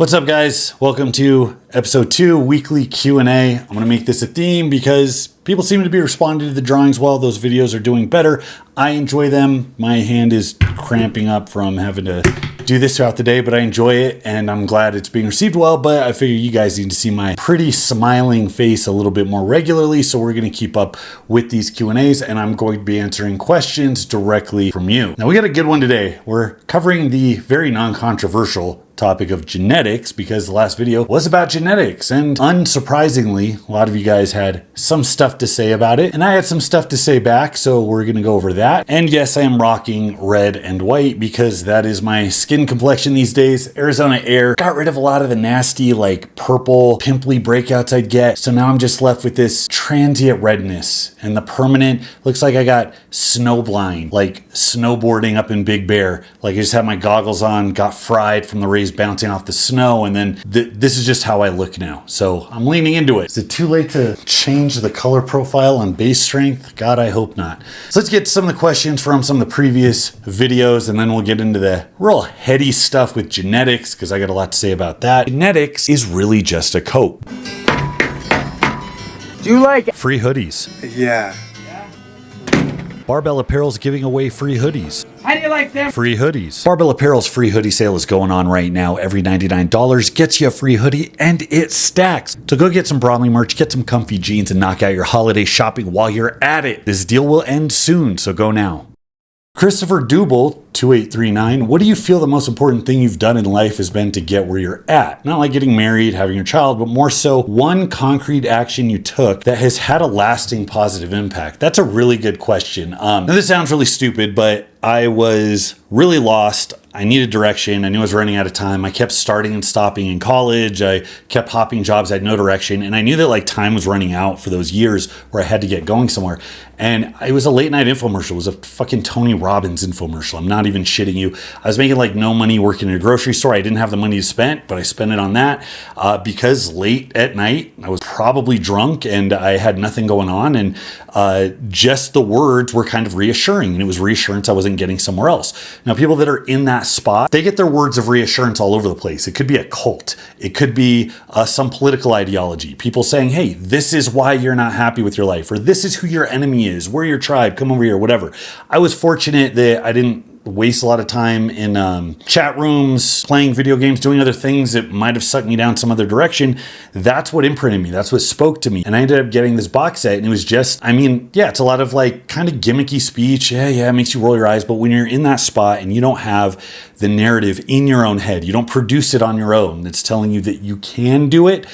What's up, guys? Welcome to episode 2, weekly Q&A. I'm going to make this a theme because people seem to be responding to the drawings well. Those videos are doing better. I enjoy them. My hand is cramping up from having to do this throughout the day, but I enjoy it and I'm glad it's being received well. But I figure you guys need to see my pretty smiling face a little bit more regularly. So we're going to keep up with these Q&As and I'm going to be answering questions directly from you. Now we got a good one today. We're covering the very non-controversial topic of genetics because the last video was about genetics, and unsurprisingly a lot of you guys had some stuff to say about it and I had some stuff to say back, so we're gonna go over that. And yes, I am rocking red and white because that is my skin complexion these days. Arizona Air got rid of a lot of the nasty like purple pimply breakouts I'd get, so now I'm just left with this transient redness, and the permanent looks like I got snow blind, like snowboarding up in Big Bear. Like I just had my goggles on, got fried from the rays bouncing off the snow, and then this is just how I look now. So I'm leaning into it. Is it too late to change the color profile on base strength? God, I hope not. So let's get some of the questions from some of the previous videos, and then we'll get into the real heady stuff with genetics because I got a lot to say about that. Genetics is really just a coat. Do you like free hoodies? Yeah. Barbell Apparel's giving away free hoodies. How do you like them? Free hoodies. Barbell Apparel's free hoodie sale is going on right now. Every $99 gets you a free hoodie and it stacks. So go get some Bromley merch, get some comfy jeans, and knock out your holiday shopping while you're at it. This deal will end soon, so go now. Christopher Dubel, 2839, what do you feel the most important thing you've done in life has been to get where you're at? Not like getting married, having your child, but more so one concrete action you took that has had a lasting positive impact. That's a really good question. Now this sounds really stupid, but I was really lost. I needed direction. I knew I was running out of time. I kept starting and stopping in college. I kept hopping jobs. I had no direction. And I knew that like time was running out for those years where I had to get going somewhere. And it was a late night infomercial. It was a fucking Tony Robbins infomercial. I'm not even shitting you. I was making like no money working in a grocery store. I didn't have the money to spend, but I spent it on that because late at night, I was probably drunk and I had nothing going on. And just the words were kind of reassuring. And it was reassurance I wasn't getting somewhere else. Now, people that are in that spot, they get their words of reassurance all over the place. It could be a cult. It could be some political ideology. People saying, hey, this is why you're not happy with your life, or this is who your enemy is. We're your tribe. Come over here, whatever. I was fortunate that I didn't waste a lot of time in chat rooms, playing video games, doing other things that might have sucked me down some other direction. That's what imprinted me. That's what spoke to me. And I ended up getting this box set, and it was just, I mean, yeah, it's a lot of like kind of gimmicky speech. Yeah, it makes you roll your eyes. But when you're in that spot and you don't have the narrative in your own head, you don't produce it on your own, it's telling you that you can do it,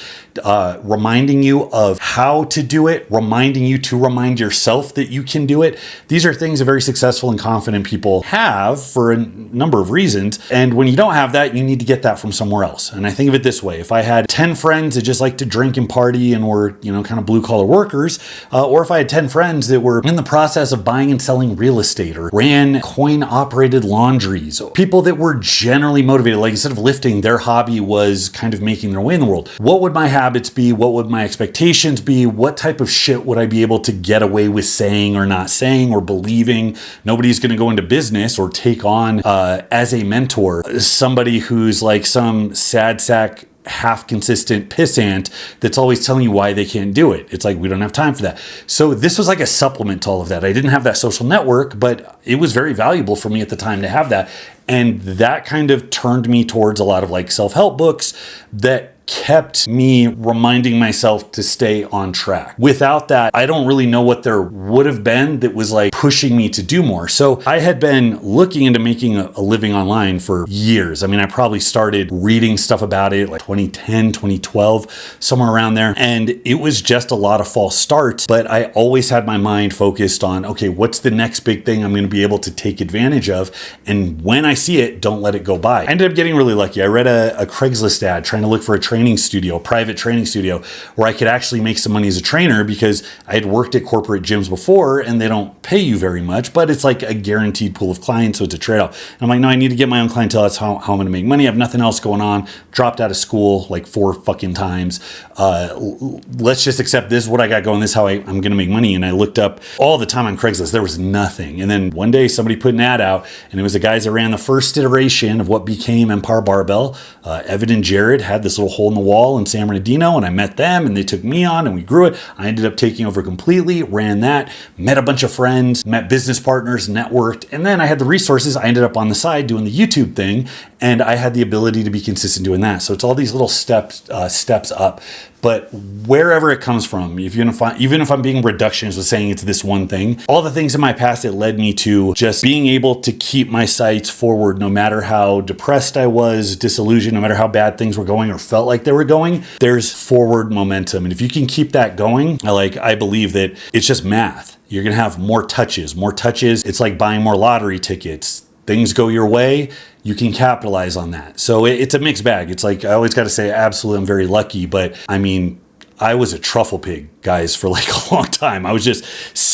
reminding you of how to do it, reminding you to remind yourself that you can do it. These are things that very successful and confident people have for a number of reasons. And when you don't have that, you need to get that from somewhere else. And I think of it this way. If I had 10 friends that just like to drink and party and were, you know, kind of blue collar workers, or if I had 10 friends that were in the process of buying and selling real estate or ran coin operated laundries, people that were generally motivated, like instead of lifting, their hobby was kind of making their way in the world. What would my habits be? What would my expectations be? What type of shit would I be able to get away with saying or not saying or believing? Nobody's going to go into business or take on as a mentor somebody who's like some sad sack, half consistent pissant that's always telling you why they can't do it. It's like, we don't have time for that. So this was like a supplement to all of that. I didn't have that social network, but it was very valuable for me at the time to have that. And that kind of turned me towards a lot of like self-help books that kept me reminding myself to stay on track. Without that, I don't really know what there would have been that was like pushing me to do more. So I had been looking into making a living online for years. I mean, I probably started reading stuff about it like 2010, 2012, somewhere around there. And it was just a lot of false starts, but I always had my mind focused on, okay, what's the next big thing I'm going to be able to take advantage of? And when I see it, don't let it go by. I ended up getting really lucky. I read a Craigslist ad trying to look for a training training studio, private training studio, where I could actually make some money as a trainer because I had worked at corporate gyms before and they don't pay you very much, but it's like a guaranteed pool of clients. So it's a trade-off. And I'm like, no, I need to get my own clientele. That's how I'm going to make money. I have nothing else going on. Dropped out of school like 4 fucking times. Let's just accept this is what I got going. This is how I'm going to make money. And I looked up all the time on Craigslist. There was nothing. And then one day somebody put an ad out, and it was the guys that ran the first iteration of what became Empire Barbell. Evan and Jared had this little hole in the wall in San Bernardino, and I met them and they took me on and we grew it. I ended up taking over completely, ran that, met a bunch of friends, met business partners, networked, and then I had the resources. I ended up on the side doing the YouTube thing, and I had the ability to be consistent doing that. So it's all these little steps up. But wherever it comes from, even if I'm being reductionist with saying it's this one thing, all the things in my past that led me to just being able to keep my sights forward, no matter how depressed I was, disillusioned, no matter how bad things were going or felt like they were going, there's forward momentum. And if you can keep that going, I believe that it's just math. You're going to have more touches. It's like buying more lottery tickets. Things go your way, you can capitalize on that. So it's a mixed bag. It's like, I always got to say, absolutely, I'm very lucky. But I mean, I was a truffle pig, guys, for like a long time. I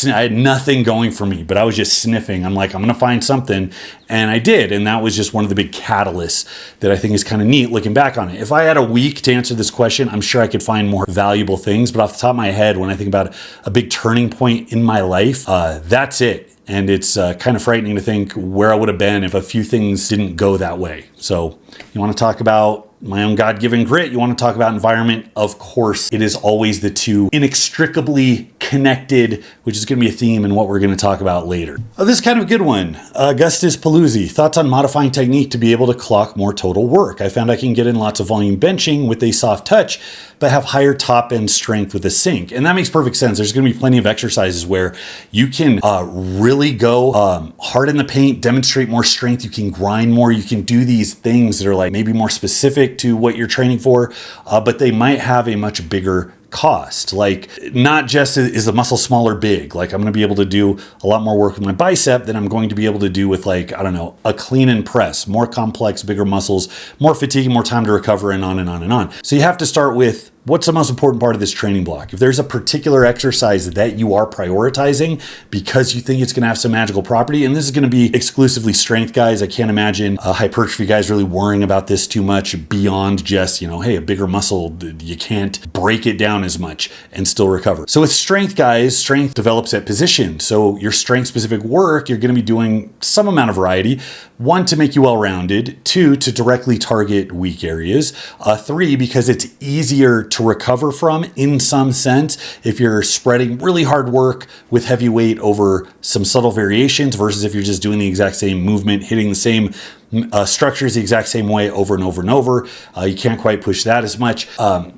had nothing going for me, but I was just sniffing. I'm like, I'm going to find something. And I did. And that was just one of the big catalysts that I think is kind of neat looking back on it. If I had a week to answer this question, I'm sure I could find more valuable things. But off the top of my head, when I think about a big turning point in my life, that's it. And it's kind of frightening to think where I would have been if a few things didn't go that way. So you want to talk about my own God-given grit, you want to talk about environment, of course, it is always the two inextricably connected, which is going to be a theme in what we're going to talk about later. This is kind of a good one. Augustus Paluzzi, thoughts on modifying technique to be able to clock more total work. I found I can get in lots of volume benching with a soft touch, but have higher top end strength with a sink. And that makes perfect sense. There's going to be plenty of exercises where you can really go hard in the paint, demonstrate more strength. You can grind more. You can do these things that are like maybe more specific to what you're training for, but they might have a much bigger cost. Like, not just is the muscle small or big. Like, I'm going to be able to do a lot more work with my bicep than I'm going to be able to do with, like, I don't know, a clean and press, more complex, bigger muscles, more fatigue, more time to recover, and on and on and on. So you have to start with, what's the most important part of this training block? If there's a particular exercise that you are prioritizing because you think it's going to have some magical property, and this is going to be exclusively strength guys, I can't imagine hypertrophy guys really worrying about this too much beyond just, hey, a bigger muscle, you can't break it down as much and still recover. So with strength guys, strength develops at position. So your strength specific work, you're going to be doing some amount of variety. 1, to make you well-rounded. 2, to directly target weak areas. 3, because it's easier to recover from in some sense if you're spreading really hard work with heavy weight over some subtle variations versus if you're just doing the exact same movement, hitting the same structures the exact same way over and over and over. You can't quite push that as much.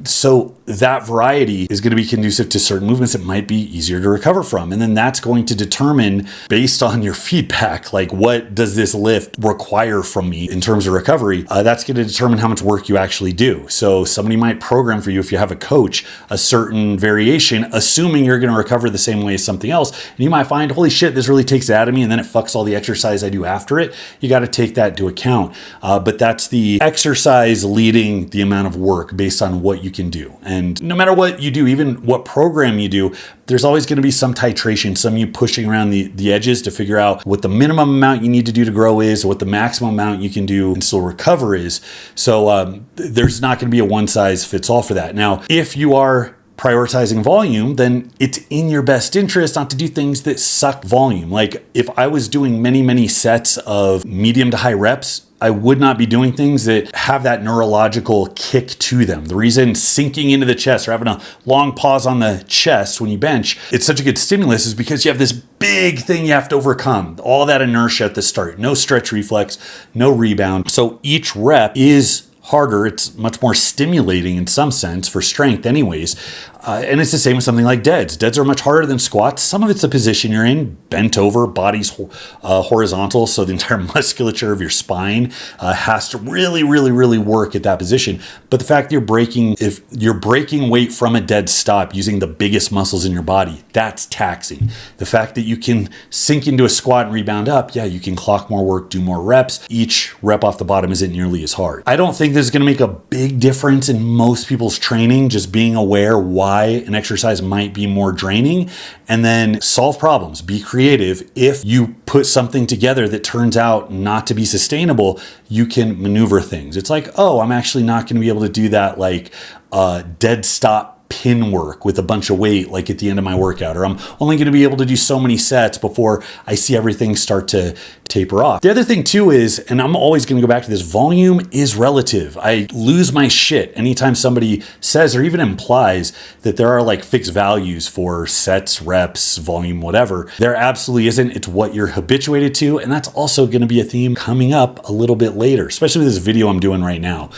So that variety is going to be conducive to certain movements that might be easier to recover from. And then that's going to determine, based on your feedback, like, what does this lift require from me in terms of recovery? That's going to determine how much work you actually do. So somebody might program for you, if you have a coach, a certain variation, assuming you're going to recover the same way as something else. And you might find, holy shit, this really takes it out of me, and then it fucks all the exercise I do after it. You got to take that into account. But that's the exercise leading the amount of work based on what you can do. And no matter what you do, even what program you do, there's always going to be some titration, some you pushing around the edges to figure out what the minimum amount you need to do to grow is, or what the maximum amount you can do and still recover is. So there's not going to be a one size fits all for that. Now, if you are prioritizing volume, then it's in your best interest not to do things that suck volume. Like, if I was doing many sets of medium to high reps, I would not be doing things that have that neurological kick to them. The reason sinking into the chest or having a long pause on the chest when you bench, it's such a good stimulus, is because you have this big thing you have to overcome. All that inertia at the start, no stretch reflex, no rebound. So each rep is harder. It's much more stimulating in some sense for strength anyways. And it's the same with something like deads. Deads are much harder than squats. Some of it's the position you're in, bent over, body's horizontal, so the entire musculature of your spine has to really, really, really work at that position. But the fact that if you're breaking weight from a dead stop using the biggest muscles in your body, that's taxing. The fact that you can sink into a squat and rebound up, yeah, you can clock more work, do more reps. Each rep off the bottom isn't nearly as hard. I don't think this is going to make a big difference in most people's training, just being aware why an exercise might be more draining, and then solve problems, be creative. If you put something together that turns out not to be sustainable, you can maneuver things. It's like, oh, I'm actually not going to be able to do that like dead stop pin work with a bunch of weight like at the end of my workout, or I'm only going to be able to do so many sets before I see everything start to taper off. The other thing too is, and I'm always going to go back to this, volume is relative. I lose my shit anytime somebody says or even implies that there are like fixed values for sets, reps, volume, whatever. There absolutely isn't. It's what you're habituated to, and that's also going to be a theme coming up a little bit later, especially with this video I'm doing right now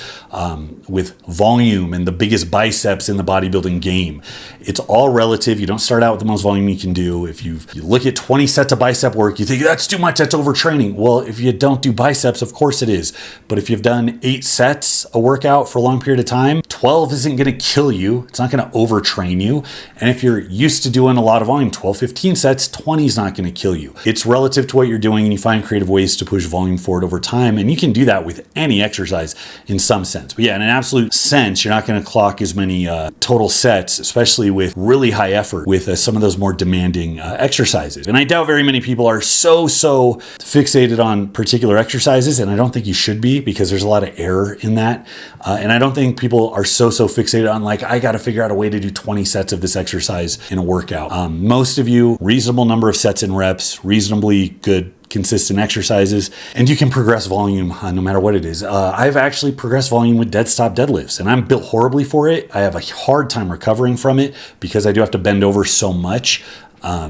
with volume and the biggest biceps in the bodybuilding game. It's all relative. You don't start out with the most volume you can do. If you look at 20 sets of bicep work, you think that's too much, that's overtraining. Well, if you don't do biceps, of course it is. But if you've done 8 sets a workout for a long period of time, 12 isn't going to kill you. It's not going to overtrain you. And if you're used to doing a lot of volume, 12, 15 sets, 20 is not going to kill you. It's relative to what you're doing, and you find creative ways to push volume forward over time. And you can do that with any exercise in some sense. But yeah, in an absolute sense, you're not going to clock as many total sets, especially with really high effort with some of those more demanding exercises. And I doubt very many people are so fixated on particular exercises, and I don't think you should be, because there's a lot of error in that. And I don't think people are so fixated on like, I got to figure out a way to do 20 sets of this exercise in a workout. Most of you, reasonable number of sets and reps, reasonably good consistent exercises, and you can progress volume no matter what it is. I've actually progressed volume with dead stop deadlifts, and I'm built horribly for it. I have a hard time recovering from it because I do have to bend over so much.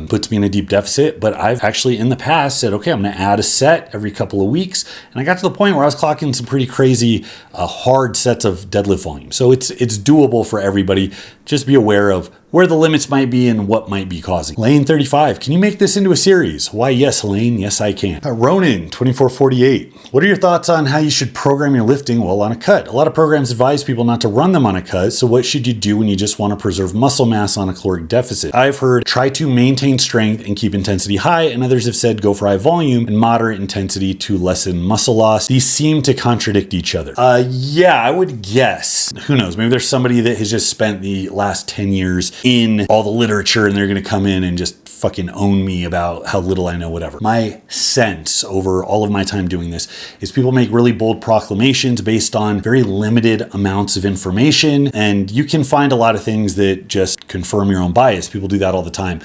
Puts me in a deep deficit, but I've actually in the past said, okay, I'm going to add a set every couple of weeks. And I got to the point where I was clocking some pretty crazy hard sets of deadlift volume. So it's doable for everybody. Just be aware of where the limits might be and what might be causing. Lane 35, can you make this into a series? Why, yes, Helene, yes, I can. Ronan, 2448, what are your thoughts on how you should program your lifting while on a cut? A lot of programs advise people not to run them on a cut, so what should you do when you just want to preserve muscle mass on a caloric deficit? I've heard try to maintain strength and keep intensity high, and others have said go for high volume and moderate intensity to lessen muscle loss. These seem to contradict each other. Yeah, I would guess. Who knows? Maybe there's somebody that has just spent the last 10 years in all the literature and they're going to come in and just fucking own me about how little I know, whatever. My sense over all of my time doing this is people make really bold proclamations based on very limited amounts of information, and you can find a lot of things that just confirm your own bias. People do that all the time.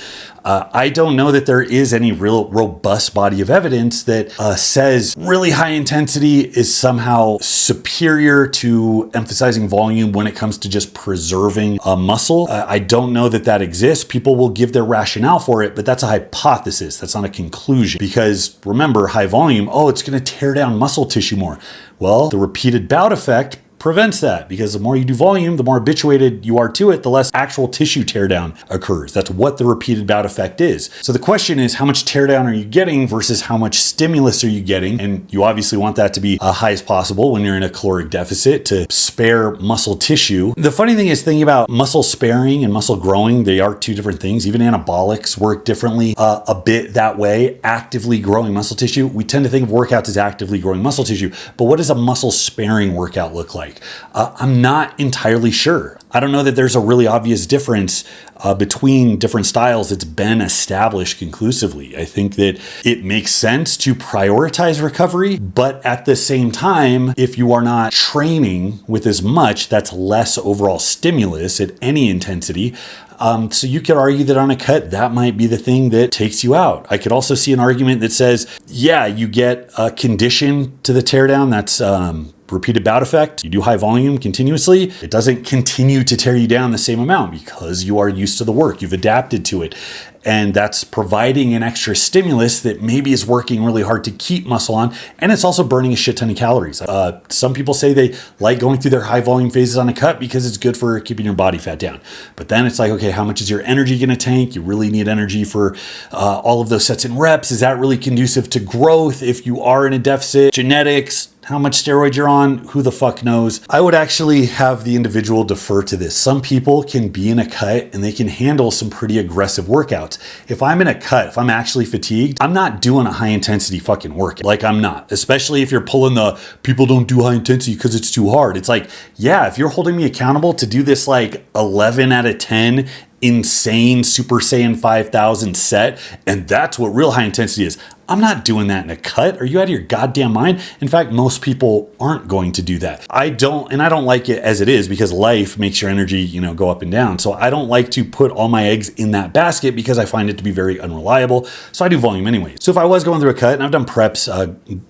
I don't know that there is any real robust body of evidence that says really high intensity is somehow superior to emphasizing volume when it comes to just preserving a muscle. I don't know that exists. People will give their rationale for it, but that's a hypothesis. That's not a conclusion. Because remember, high volume, it's going to tear down muscle tissue more. Well, the repeated bout effect prevents that, because the more you do volume, the more habituated you are to it, the less actual tissue teardown occurs. That's what the repeated bout effect is. So the question is, how much teardown are you getting versus how much stimulus are you getting? And you obviously want that to be high as possible when you're in a caloric deficit to spare muscle tissue. The funny thing is, thinking about muscle sparing and muscle growing, they are two different things. Even anabolics work differently a bit that way. Actively growing muscle tissue, we tend to think of workouts as actively growing muscle tissue, but what does a muscle sparing workout look like? I'm not entirely sure. I don't know that there's a really obvious difference between different styles that's been established conclusively. I think that it makes sense to prioritize recovery, but at the same time, if you are not training with as much, that's less overall stimulus at any intensity. So you could argue that on a cut, that might be the thing that takes you out. I could also see an argument that says, yeah, you get a condition to the teardown. That's repeated bout effect. You do high volume continuously. It doesn't continue to tear you down the same amount because you are used to the work. You've adapted to it. And that's providing an extra stimulus that maybe is working really hard to keep muscle on. And it's also burning a shit ton of calories. Some people say they like going through their high volume phases on a cut because it's good for keeping your body fat down. But then it's like, okay, how much is your energy going to tank? You really need energy for all of those sets and reps. Is that really conducive to growth if you are in a deficit? Genetics, how much steroid you're on, who the fuck knows? I would actually have the individual defer to this. Some people can be in a cut and they can handle some pretty aggressive workouts. If I'm in a cut, if I'm actually fatigued, I'm not doing a high intensity fucking workout. Like I'm not, especially if you're pulling the people don't do high intensity because it's too hard. It's like, yeah, if you're holding me accountable to do this like 11 out of 10 insane Super Saiyan 5000 set, and that's what real high intensity is. I'm not doing that in a cut. Are you out of your goddamn mind? In fact, most people aren't going to do that. I don't like it as it is because life makes your energy, go up and down. So I don't like to put all my eggs in that basket because I find it to be very unreliable. So I do volume anyway. So if I was going through a cut, and I've done preps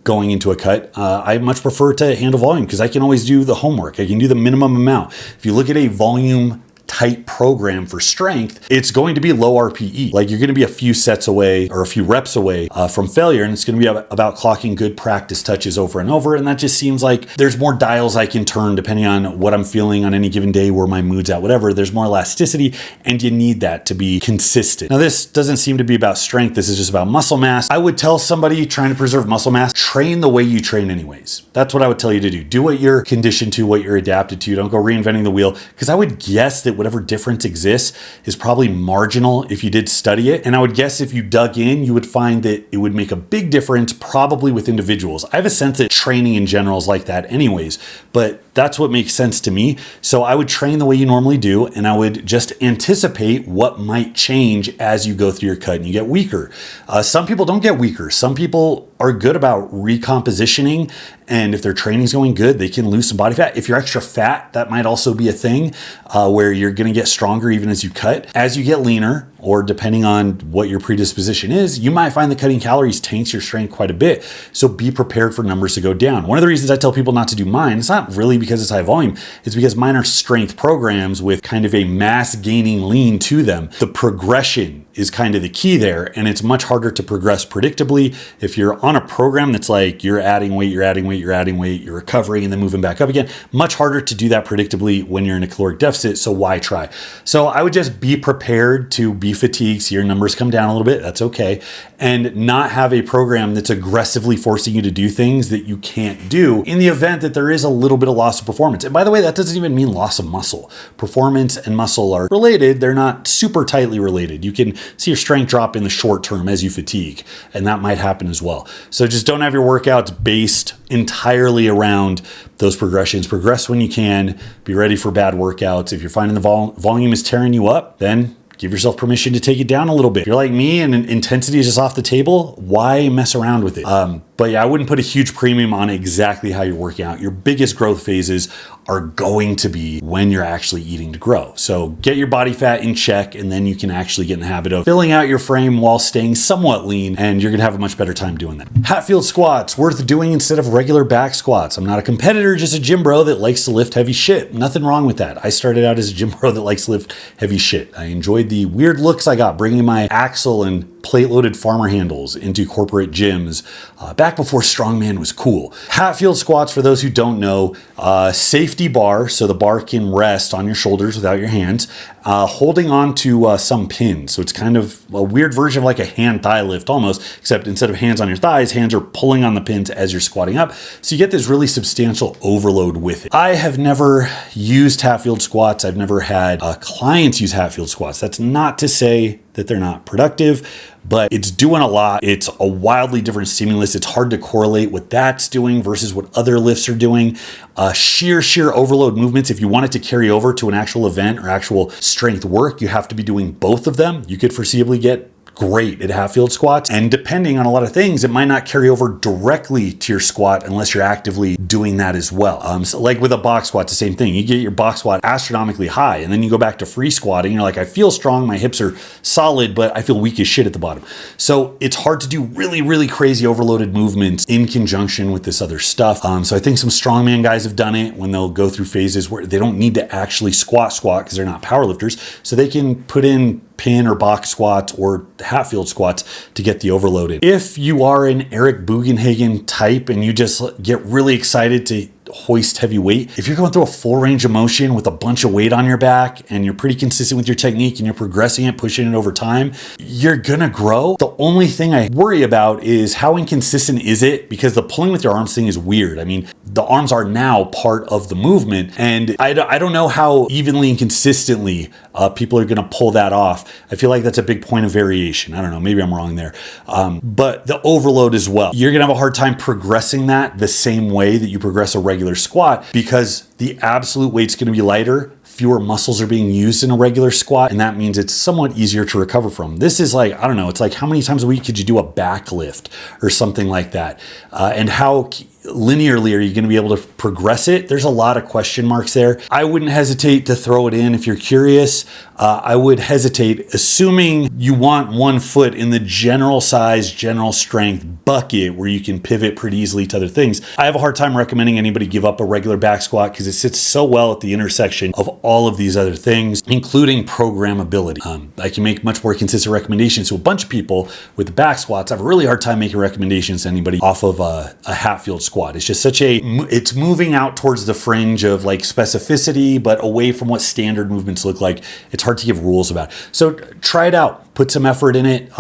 going into a cut, I much prefer to handle volume because I can always do the homework. I can do the minimum amount. If you look at a volume tight program for strength, it's going to be low RPE. Like you're going to be a few sets away or a few reps away from failure. And it's going to be about clocking good practice touches over and over. And that just seems like there's more dials I can turn depending on what I'm feeling on any given day, where my mood's at, whatever. There's more elasticity and you need that to be consistent. Now, this doesn't seem to be about strength. This is just about muscle mass. I would tell somebody trying to preserve muscle mass, train the way you train anyways. That's what I would tell you to do. Do what you're conditioned to, what you're adapted to. Don't go reinventing the wheel, because I would guess that whatever difference exists is probably marginal if you did study it. And I would guess if you dug in, you would find that it would make a big difference probably with individuals. I have a sense that training in general is like that anyways, but that's what makes sense to me. So I would train the way you normally do, and I would just anticipate what might change as you go through your cut and you get weaker. Some people don't get weaker. Some people are good about recompositioning, and if their training's going good, they can lose some body fat. If you're extra fat, that might also be a thing where you're going to get stronger even as you cut. As you get leaner, or depending on what your predisposition is, you might find that cutting calories tanks your strength quite a bit. So be prepared for numbers to go down. One of the reasons I tell people not to do mine, it's not really because it's high volume, it's because mine are strength programs with kind of a mass gaining lean to them. The progression is kind of the key there, and it's much harder to progress predictably if you're on a program that's like you're adding weight, you're recovering and then moving back up again. Much harder to do that predictably when you're in a caloric deficit, so why try? So I would just be prepared to be fatigued, see your numbers come down a little bit, that's okay, and not have a program that's aggressively forcing you to do things that you can't do in the event that there is a little bit of loss of performance. And by the way, that doesn't even mean loss of muscle. Performance and muscle are related, they're not super tightly related. You can see your strength drop in the short term as you fatigue, and that might happen as well. So just don't have your workouts based entirely around those progressions. Progress when you can, be ready for bad workouts. If you're finding the volume is tearing you up, then give yourself permission to take it down a little bit. If you're like me and intensity is just off the table, why mess around with it? But yeah, I wouldn't put a huge premium on exactly how you're working out. Your biggest growth phases are going to be when you're actually eating to grow. So get your body fat in check, and then you can actually get in the habit of filling out your frame while staying somewhat lean, and you're gonna have a much better time doing that. Hatfield squats, worth doing instead of regular back squats. I'm not a competitor, just a gym bro that likes to lift heavy shit. Nothing wrong with that. I started out as a gym bro that likes to lift heavy shit. I enjoyed the weird looks I got bringing my axle and plate-loaded farmer handles into corporate gyms back before strongman was cool. Hatfield squats, for those who don't know, safety bar, so the bar can rest on your shoulders without your hands, holding on to some pins. So it's kind of a weird version of like a hand thigh lift almost, except instead of hands on your thighs, hands are pulling on the pins as you're squatting up. So you get this really substantial overload with it. I have never used Hatfield squats. I've never had clients use Hatfield squats. That's not to say that they're not productive, but it's doing a lot. It's a wildly different stimulus. It's hard to correlate what that's doing versus what other lifts are doing. Sheer overload movements, if you want it to carry over to an actual event or actual strength work, you have to be doing both of them. You could foreseeably get great at Hatfield squats. And depending on a lot of things, it might not carry over directly to your squat unless you're actively doing that as well. So like with a box squat, it's the same thing. You get your box squat astronomically high, and then you go back to free squatting. You're like, I feel strong, my hips are solid, but I feel weak as shit at the bottom. So it's hard to do really, really crazy overloaded movements in conjunction with this other stuff. So I think some strongman guys have done it when they'll go through phases where they don't need to actually squat because they're not powerlifters. So they can put in pin or box squats or Hatfield squats to get the overloaded. If you are an Eric Bugenhagen type and you just get really excited to hoist heavy weight, if you're going through a full range of motion with a bunch of weight on your back and you're pretty consistent with your technique and you're progressing it, pushing it over time, you're gonna grow. The only thing I worry about is how inconsistent is it, because the pulling with your arms thing is weird. I mean, the arms are now part of the movement, and I don't know how evenly and consistently people are gonna pull that off. I feel like that's a big point of variation. I don't know, maybe I'm wrong there. But the overload as well. You're gonna have a hard time progressing that the same way that you progress a regular squat, because the absolute weight's going to be lighter, fewer muscles are being used in a regular squat, and that means it's somewhat easier to recover from. This is like, I don't know, it's like how many times a week could you do a back lift or something like that? And how linearly are you going to be able to progress it? There's a lot of question marks there. I wouldn't hesitate to throw it in if you're curious. I would hesitate, assuming you want one foot in the general size, general strength bucket where you can pivot pretty easily to other things. I have a hard time recommending anybody give up a regular back squat because it sits so well at the intersection of all of these other things, including programmability. I can make much more consistent recommendations to a bunch of people with the back squats. I have a really hard time making recommendations to anybody off of a Hatfield squat. It's just it's moving out towards the fringe of like specificity, but away from what standard movements look like. It's hard to give rules about. So try it out, put some effort in it.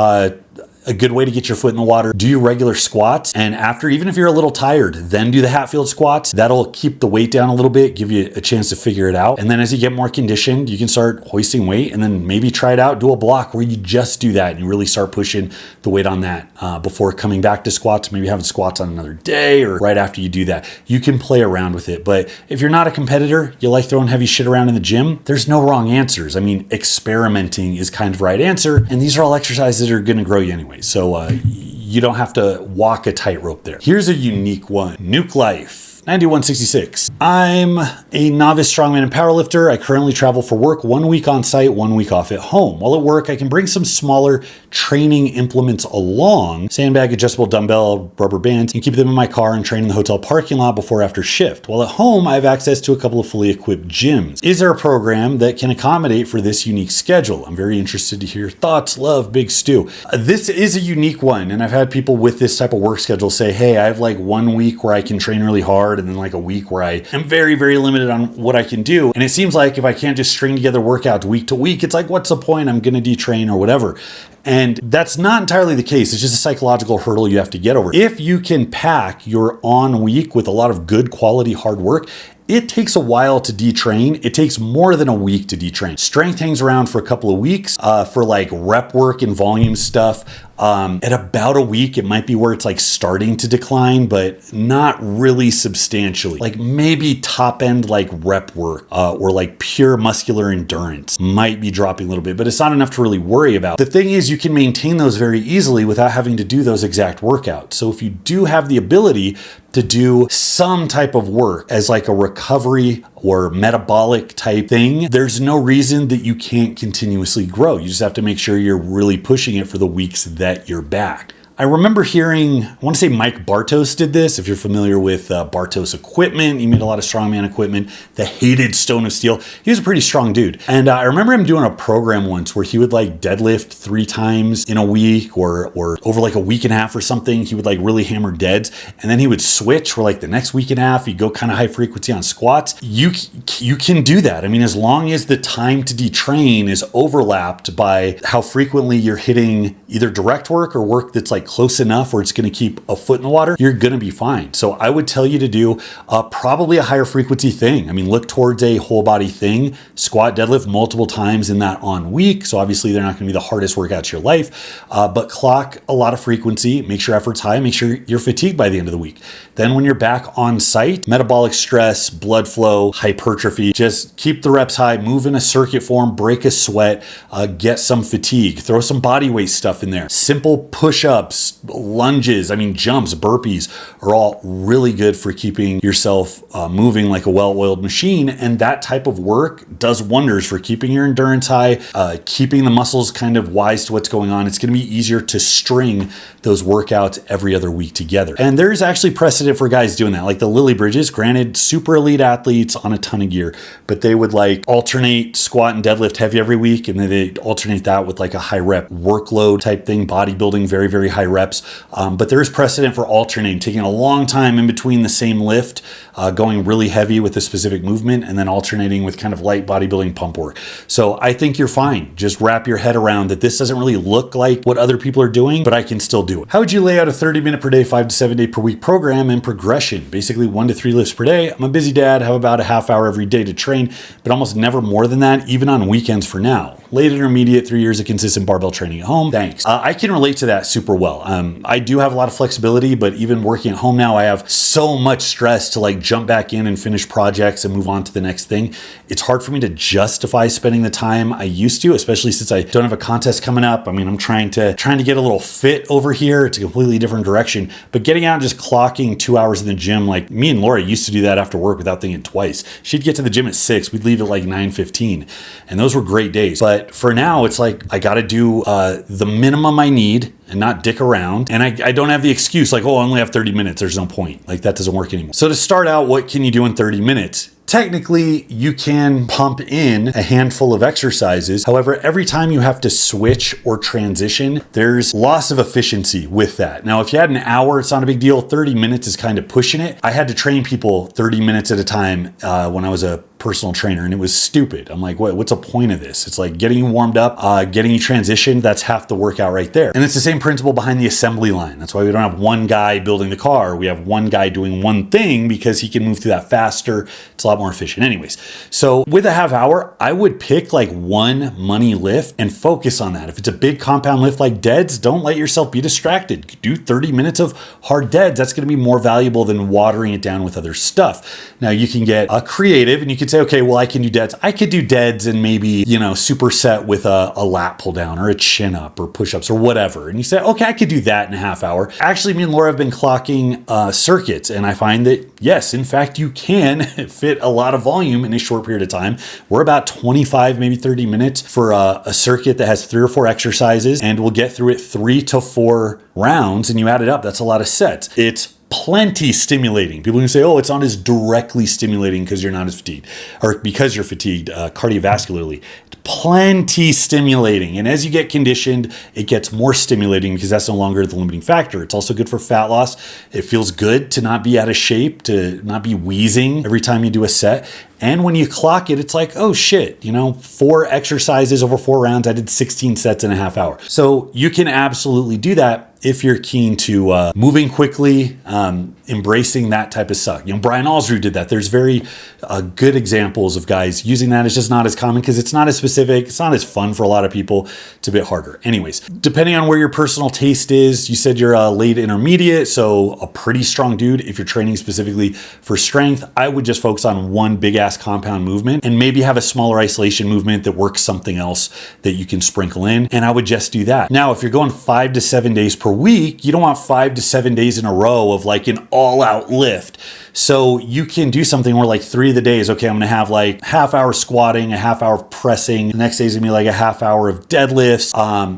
A good way to get your foot in the water, do your regular squats, and after, even if you're a little tired, then do the Hatfield squats. That'll keep the weight down a little bit, give you a chance to figure it out. And then as you get more conditioned, you can start hoisting weight, and then maybe try it out, do a block where you just do that and you really start pushing the weight on that before coming back to squats, maybe having squats on another day or right after you do that. You can play around with it. But if you're not a competitor, you like throwing heavy shit around in the gym, there's no wrong answers. I mean, experimenting is kind of right answer, and these are all exercises that are gonna grow you anyway. So you don't have to walk a tightrope there. Here's a unique one. Nuke Life. 9166. I'm a novice strongman and powerlifter. I currently travel for work 1 week on site, 1 week off at home. While at work, I can bring some smaller training implements along, sandbag, adjustable dumbbell, rubber bands, and keep them in my car and train in the hotel parking lot before or after shift. While at home, I have access to a couple of fully equipped gyms. Is there a program that can accommodate for this unique schedule? I'm very interested to hear your thoughts. Love, Big Stu. This is a unique one, and I've had people with this type of work schedule say, hey, I have like 1 week where I can train really hard, and then like a week where I am very, very limited on what I can do. And it seems like if I can't just string together workouts week to week, it's like, what's the point? I'm going to detrain or whatever. And that's not entirely the case. It's just a psychological hurdle you have to get over. If you can pack your on week with a lot of good quality hard work, it takes a while to detrain. It takes more than a week to detrain. Strength hangs around for a couple of weeks for like rep work and volume stuff. At about a week, it might be where it's like starting to decline, but not really substantially. Like maybe top end like rep work or like pure muscular endurance might be dropping a little bit, but it's not enough to really worry about. The thing is, you can maintain those very easily without having to do those exact workouts. So if you do have the ability to do some type of work as like a recovery or metabolic type thing, there's no reason that you can't continuously grow. You just have to make sure you're really pushing it for the weeks that you're back. I remember hearing, I want to say Mike Bartos did this. If you're familiar with Bartos equipment, he made a lot of strongman equipment, the hated Stone of Steel. He was a pretty strong dude. And I remember him doing a program once where he would like deadlift 3 times in a week or over like a week and a half or something. He would like really hammer deads. And then he would switch where like the next week and a half, he'd go kind of high frequency on squats. You can do that. I mean, as long as the time to detrain is overlapped by how frequently you're hitting either direct work or work that's like close enough where it's going to keep a foot in the water, you're going to be fine. So I would tell you to do probably a higher frequency thing. I mean, look towards a whole body thing, squat, deadlift multiple times in that on week. So obviously they're not going to be the hardest workouts of your life, but clock a lot of frequency, make sure effort's high, make sure you're fatigued by the end of the week. Then when you're back on site, metabolic stress, blood flow, hypertrophy, just keep the reps high, move in a circuit form, break a sweat, get some fatigue, throw some body weight stuff in there. Simple push-ups, lunges, I mean, jumps, burpees are all really good for keeping yourself moving like a well-oiled machine. And that type of work does wonders for keeping your endurance high, keeping the muscles kind of wise to what's going on. It's going to be easier to string those workouts every other week together. And there's actually precedent for guys doing that. Like the Lily Bridges, granted, super elite athletes on a ton of gear, but they would like alternate squat and deadlift heavy every week. And then they alternate that with like a high rep workload type thing, bodybuilding, very, very high reps. But there is precedent for alternating, taking a long time in between the same lift, going really heavy with a specific movement, and then alternating with kind of light bodybuilding pump work. So I think you're fine. Just wrap your head around that this doesn't really look like what other people are doing, but I can still do it. How would you lay out a 30-minute per day, 5 to 7 day per week program and progression? Basically 1 to 3 lifts per day. I'm a busy dad, have about a half hour every day to train, but almost never more than that, even on weekends for now. Late intermediate, 3 years of consistent barbell training at home. Thanks. I can relate to that super well. I do have a lot of flexibility, but even working at home now, I have so much stress to like jump back in and finish projects and move on to the next thing. It's hard for me to justify spending the time I used to, especially since I don't have a contest coming up. I mean, I'm trying to get a little fit over here. It's a completely different direction, but getting out and just clocking 2 hours in the gym, like me and Laura used to do that after work without thinking twice. She'd get to the gym at 6. We'd leave at like 9:15. And those were great days. But for now, it's like, I got to do the minimum I need and not dick around. And I don't have the excuse like, oh, I only have 30 minutes. There's no point. Like that doesn't work anymore. So to start out, what can you do in 30 minutes? Technically, you can pump in a handful of exercises. However, every time you have to switch or transition, there's loss of efficiency with that. Now, if you had an hour, it's not a big deal. 30 minutes is kind of pushing it. I had to train people 30 minutes at a time when I was a personal trainer, and it was stupid. I'm like, what's the point of this? It's like getting you warmed up, getting you transitioned. That's half the workout right there. And it's the same principle behind the assembly line. That's why we don't have one guy building the car. We have one guy doing one thing because he can move through that faster. It's a lot more efficient. Anyways, so with a half hour, I would pick like one money lift and focus on that. If it's a big compound lift like deads, don't let yourself be distracted. Do 30 minutes of hard deads. That's going to be more valuable than watering it down with other stuff. Now you can get creative and you can say, okay, well, I can do deads. I could do deads and maybe, superset with a lat pull down or a chin up or push-ups or whatever. And you say, okay, I could do that in a half hour. Actually, me and Laura have been clocking circuits, and I find that, yes, in fact, you can fit a lot of volume in a short period of time. We're about 25, maybe 30 minutes for a circuit that has 3 or 4 exercises, and we'll get through it 3 to 4 rounds, and you add it up. That's a lot of sets. It's plenty stimulating. People can say, oh, it's not as directly stimulating because you're not as fatigued or because you're fatigued cardiovascularly. It's plenty stimulating. And as you get conditioned, it gets more stimulating because that's no longer the limiting factor. It's also good for fat loss. It feels good to not be out of shape, to not be wheezing every time you do a set. And when you clock it, it's like, oh shit, 4 exercises over 4 rounds. I did 16 sets in a half hour. So you can absolutely do that if you're keen to moving quickly, embracing that type of stuff. Brian Alsrud did that. There's very good examples of guys using that. It's just not as common because it's not as specific. It's not as fun for a lot of people. It's a bit harder. Anyways, depending on where your personal taste is, you said you're a late intermediate, so a pretty strong dude. If you're training specifically for strength, I would just focus on one big ass compound movement and maybe have a smaller isolation movement that works something else that you can sprinkle in. And I would just do that. Now, if you're going 5 to 7 days per week, you don't want 5 to 7 days in a row of like an all-out lift. So you can do something where like 3 of the days, okay, I'm gonna have like half hour squatting, a half hour of pressing. The next day is gonna be like a half hour of deadlifts.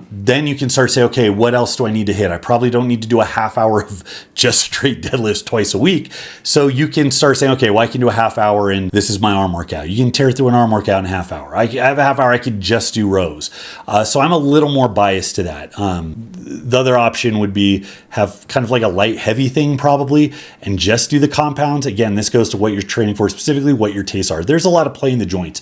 Then you can start to say, okay, what else do I need to hit? I probably don't need to do a half hour of just straight deadlifts twice a week. So you can start saying, okay, well, I can do a half hour and this is my arm workout. You can tear through an arm workout in a half hour. I have a half hour, I could just do rows. So I'm a little more biased to that. The other option would be have kind of like a light heavy thing probably and just do the compounds. Again, this goes to what you're training for specifically, what your tastes are. There's a lot of play in the joints.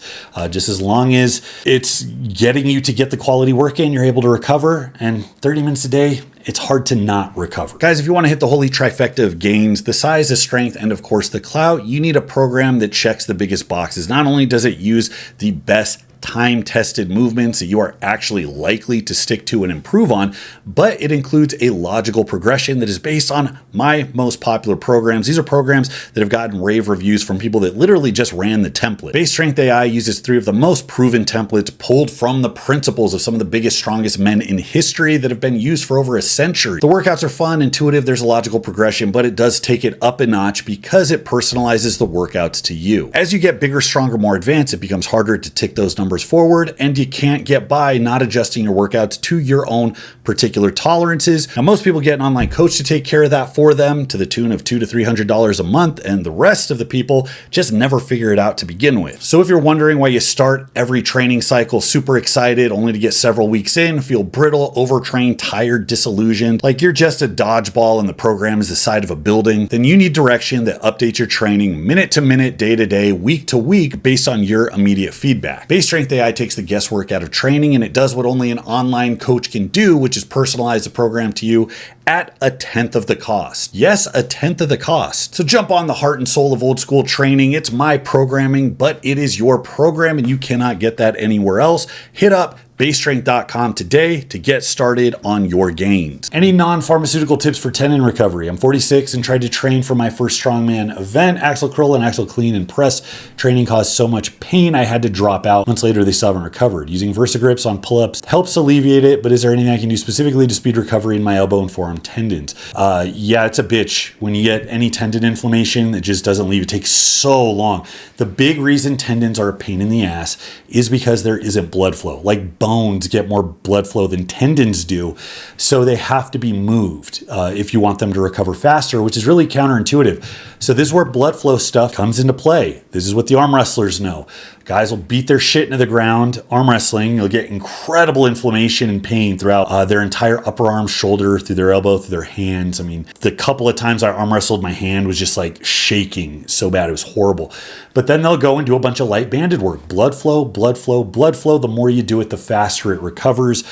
Just as long as it's getting you to get the quality work in, you're able to recover, and 30 minutes a day it's hard to not recover. Guys, if you want to hit the holy trifecta of gains, the size, the strength, and of course the clout, you need a program that checks the biggest boxes. Not only does it use the best time-tested movements that you are actually likely to stick to and improve on, but it includes a logical progression that is based on my most popular programs. These are programs that have gotten rave reviews from people that literally just ran the template. BaseStrengthAI uses 3 of the most proven templates pulled from the principles of some of the biggest, strongest men in history that have been used for over a century. The workouts are fun, intuitive, there's a logical progression, but it does take it up a notch because it personalizes the workouts to you. As you get bigger, stronger, more advanced, it becomes harder to tick those numbers forward, and you can't get by not adjusting your workouts to your own particular tolerances. Now, most people get an online coach to take care of that for them to the tune of $200 to $300 a month, and the rest of the people just never figure it out to begin with. So if you're wondering why you start every training cycle super excited only to get several weeks in, feel brittle, overtrained, tired, disillusioned, like you're just a dodgeball and the program is the side of a building, then you need direction that updates your training minute to minute, day to day, week to week based on your immediate feedback. BaseStrengthAI takes the guesswork out of training, and it does what only an online coach can do, which is personalize the program to you at 1/10 of the cost. Yes, 1/10 of the cost. So jump on the heart and soul of old school training. It's my programming, but it is your program and you cannot get that anywhere else. Hit up basestrength.com today to get started on your gains. Any non-pharmaceutical tips for tendon recovery? I'm 46 and tried to train for my first strongman event. Axle curl and axle clean and press training caused so much pain I had to drop out. Months later, they still haven't recovered. Using VersaGrips on pull-ups helps alleviate it, but is there anything I can do specifically to speed recovery in my elbow and forearm tendons? Yeah, it's a bitch. When you get any tendon inflammation, it just doesn't leave. It takes so long. The big reason tendons are a pain in the ass is because there isn't blood flow. Like bones get more blood flow than tendons do, so they have to be moved if you want them to recover faster, which is really counterintuitive. So this is where blood flow stuff comes into play. This is what the arm wrestlers know. Guys will beat their shit into the ground arm wrestling. You'll get incredible inflammation and pain throughout their entire upper arm, shoulder, through their elbow, through their hands. I mean, the couple of times I arm wrestled, my hand was just like shaking so bad. It was horrible. But then they'll go and do a bunch of light banded work. Blood flow, blood flow, blood flow. The more you do it, the faster it recovers.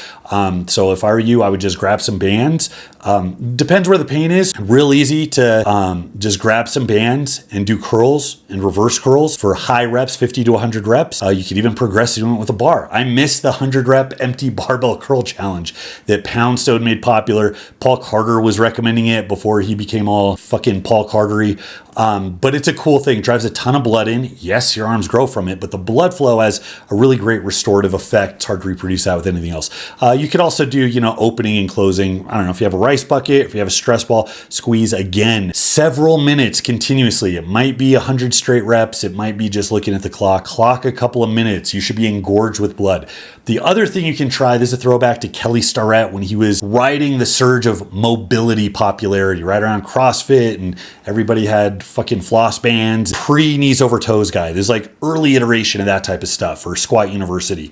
So if I were you, I would just grab some bands. Depends where the pain is. Real easy to just grab some bands and do curls and reverse curls for high reps, 50 to 100 reps. You could even progress doing it with a bar. I missed the 100 rep empty barbell curl challenge that Poundstone made popular. Paul Carter was recommending it before he became all fucking Paul Cartery. But it's a cool thing. It drives a ton of blood in. Yes, your arms grow from it, but the blood flow has a really great restorative effect. It's hard to reproduce that with anything else. You could also do, opening and closing. I don't know if you have a rice bucket, if you have a stress ball, squeeze again, several minutes continuously. It might be 100 straight reps. It might be just looking at the clock a couple of minutes. You should be engorged with blood. The other thing you can try, this is a throwback to Kelly Starrett when he was riding the surge of mobility popularity right around CrossFit, and everybody had fucking floss bands. Pre-knees over toes guy. There's like early iteration of that type of stuff for Squat University.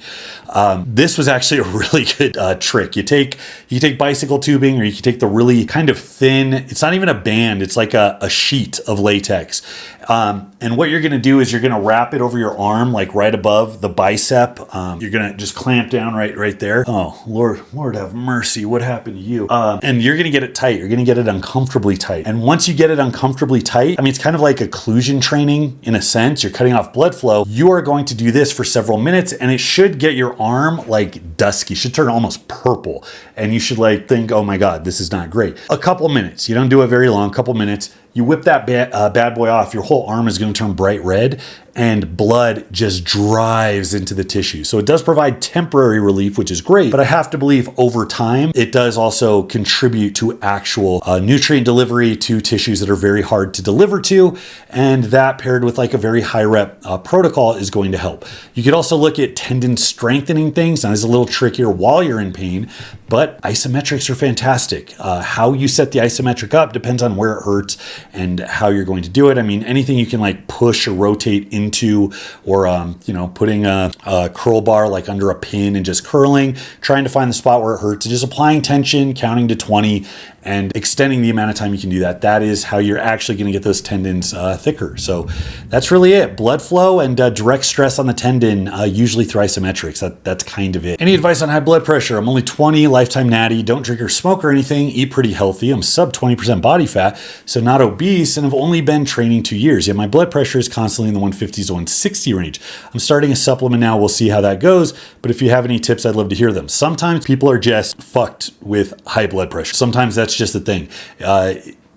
This was actually a really good trick. You take bicycle tubing, or you can take the really kind of thin, it's not even a band, it's like a sheet of latex. And what you're going to do is you're going to wrap it over your arm, like right above the bicep. You're going to just clamp down right there. Oh, Lord have mercy. What happened to you? And you're going to get it tight. You're going to get it uncomfortably tight. And once you get it uncomfortably tight, I mean, it's kind of like occlusion training in a sense. You're cutting off blood flow. You are going to do this for several minutes, and it should get your arm like dusky. It should turn almost purple. And you should like think, oh my God, this is not great. A couple minutes. You don't do it very long. A couple minutes. You whip that bad boy off, your whole arm is going to turn bright red, and blood just drives into the tissue. So it does provide temporary relief, which is great, but I have to believe over time, it does also contribute to actual nutrient delivery to tissues that are very hard to deliver to, and that paired with like a very high rep protocol is going to help. You could also look at tendon strengthening things. Now, this is a little trickier while you're in pain, but isometrics are fantastic. How you set the isometric up depends on where it hurts and how you're going to do it. I mean, anything you can like push or rotate into, or putting a curl bar like under a pin and just curling, trying to find the spot where it hurts, just applying tension, counting to 20, and extending the amount of time you can do that. That is how you're actually going to get those tendons thicker. So that's really it. Blood flow and direct stress on the tendon, usually through isometrics. That's kind of it. Any advice on high blood pressure? I'm only 20, lifetime natty, don't drink or smoke or anything, eat pretty healthy. I'm sub 20% body fat, so not obese, and have only been training 2 years. Yet my blood pressure is constantly in the 150s to 160 range. I'm starting a supplement now. We'll see how that goes. But if you have any tips, I'd love to hear them. Sometimes people are just fucked with high blood pressure. Sometimes that's just the thing.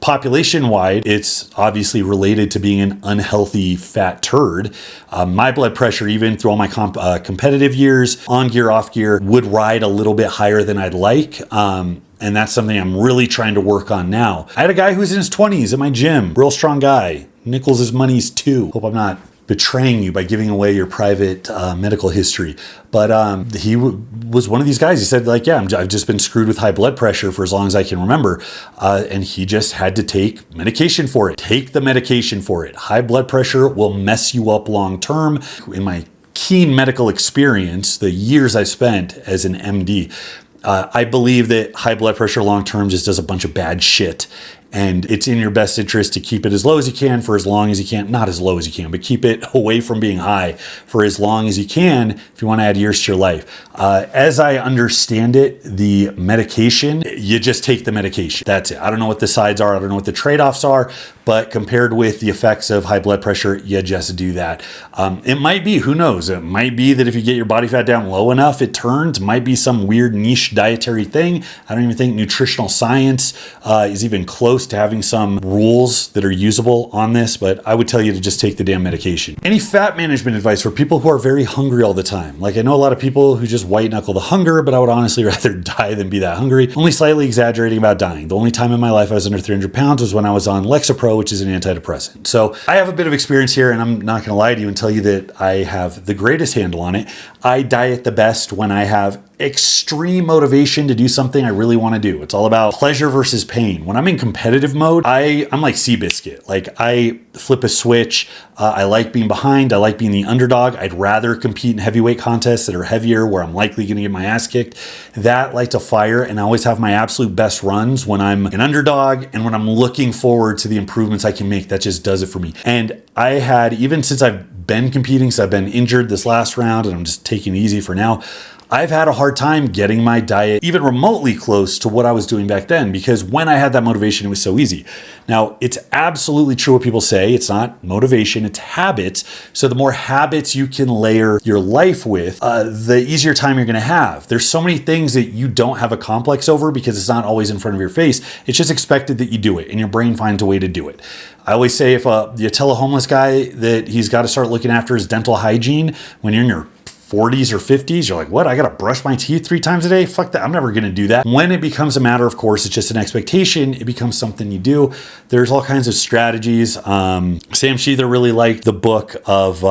Population-wide, it's obviously related to being an unhealthy fat turd. My blood pressure, even through all my competitive years, on gear, off gear, would ride a little bit higher than I'd like. And that's something I'm really trying to work on now. I had a guy who's in his 20s at my gym, real strong guy. Nickels his money's too. Hope I'm not betraying you by giving away your private medical history. But he was one of these guys. He said, like, yeah, I've just been screwed with high blood pressure for as long as I can remember. And he just had to take medication for it. Take the medication for it. High blood pressure will mess you up long term. In my keen medical experience, the years I spent as an MD, I believe that high blood pressure long term just does a bunch of bad shit. And it's in your best interest to keep it as low as you can for as long as you can. Not as low as you can, but keep it away from being high for as long as you can if you want to add years to your life. As I understand it, the medication, you just take the medication. That's it. I don't know what the sides are. I don't know what the trade-offs are. But compared with the effects of high blood pressure, you just do that. It might be, who knows? It might be that if you get your body fat down low enough, it turns. It might be some weird niche dietary thing. I don't even think nutritional science is even close to having some rules that are usable on this, but I would tell you to just take the damn medication. Any fat management advice for people who are very hungry all the time? Like, I know a lot of people who just white knuckle the hunger, but I would honestly rather die than be that hungry. Only slightly exaggerating about dying. The only time in my life I was under 300 pounds was when I was on Lexapro, which is an antidepressant. So I have a bit of experience here, and I'm not going to lie to you and tell you that I have the greatest handle on it. I diet the best when I have extreme motivation to do something I really want to do. It's all about pleasure versus pain. When I'm in competitive mode, I'm like Seabiscuit. Like, I flip a switch. I like being behind. I like being the underdog. I'd rather compete in heavyweight contests that are heavier, where I'm likely going to get my ass kicked. That lights a fire, and I always have my absolute best runs when I'm an underdog and when I'm looking forward to the improvements I can make. That just does it for me. And I had, even since I've been competing, so I've been injured this last round, and I'm just taking it easy for now, I've had a hard time getting my diet even remotely close to what I was doing back then, because when I had that motivation, it was so easy. Now, it's absolutely true what people say. It's not motivation, it's habits. So the more habits you can layer your life with, the easier time you're going to have. There's so many things that you don't have a complex over because it's not always in front of your face. It's just expected that you do it, and your brain finds a way to do it. I always say, if you tell a homeless guy that he's got to start looking after his dental hygiene when you're in your 40s or 50s, you're like, what? I got to brush my teeth 3 times a day? Fuck that. I'm never going to do that. When it becomes a matter of course, it's just an expectation. It becomes something you do. There's all kinds of strategies. Sam Sheether really liked the book of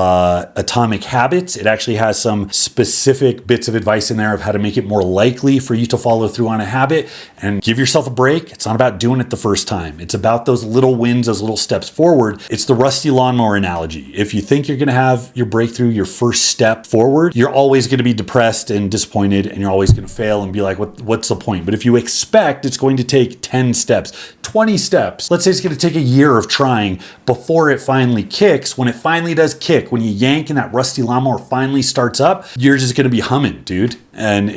Atomic Habits. It actually has some specific bits of advice in there of how to make it more likely for you to follow through on a habit, and give yourself a break. It's not about doing it the first time. It's about those little wins, those little steps forward. It's the rusty lawnmower analogy. If you think you're going to have your breakthrough, your first step forward, you're always going to be depressed and disappointed, and you're always going to fail and be like, what's the point? But if you expect it's going to take 10 steps, 20 steps, let's say it's going to take a year of trying before it finally kicks. When it finally does kick, when you yank and that rusty lawnmower finally starts up, you're just going to be humming, dude. And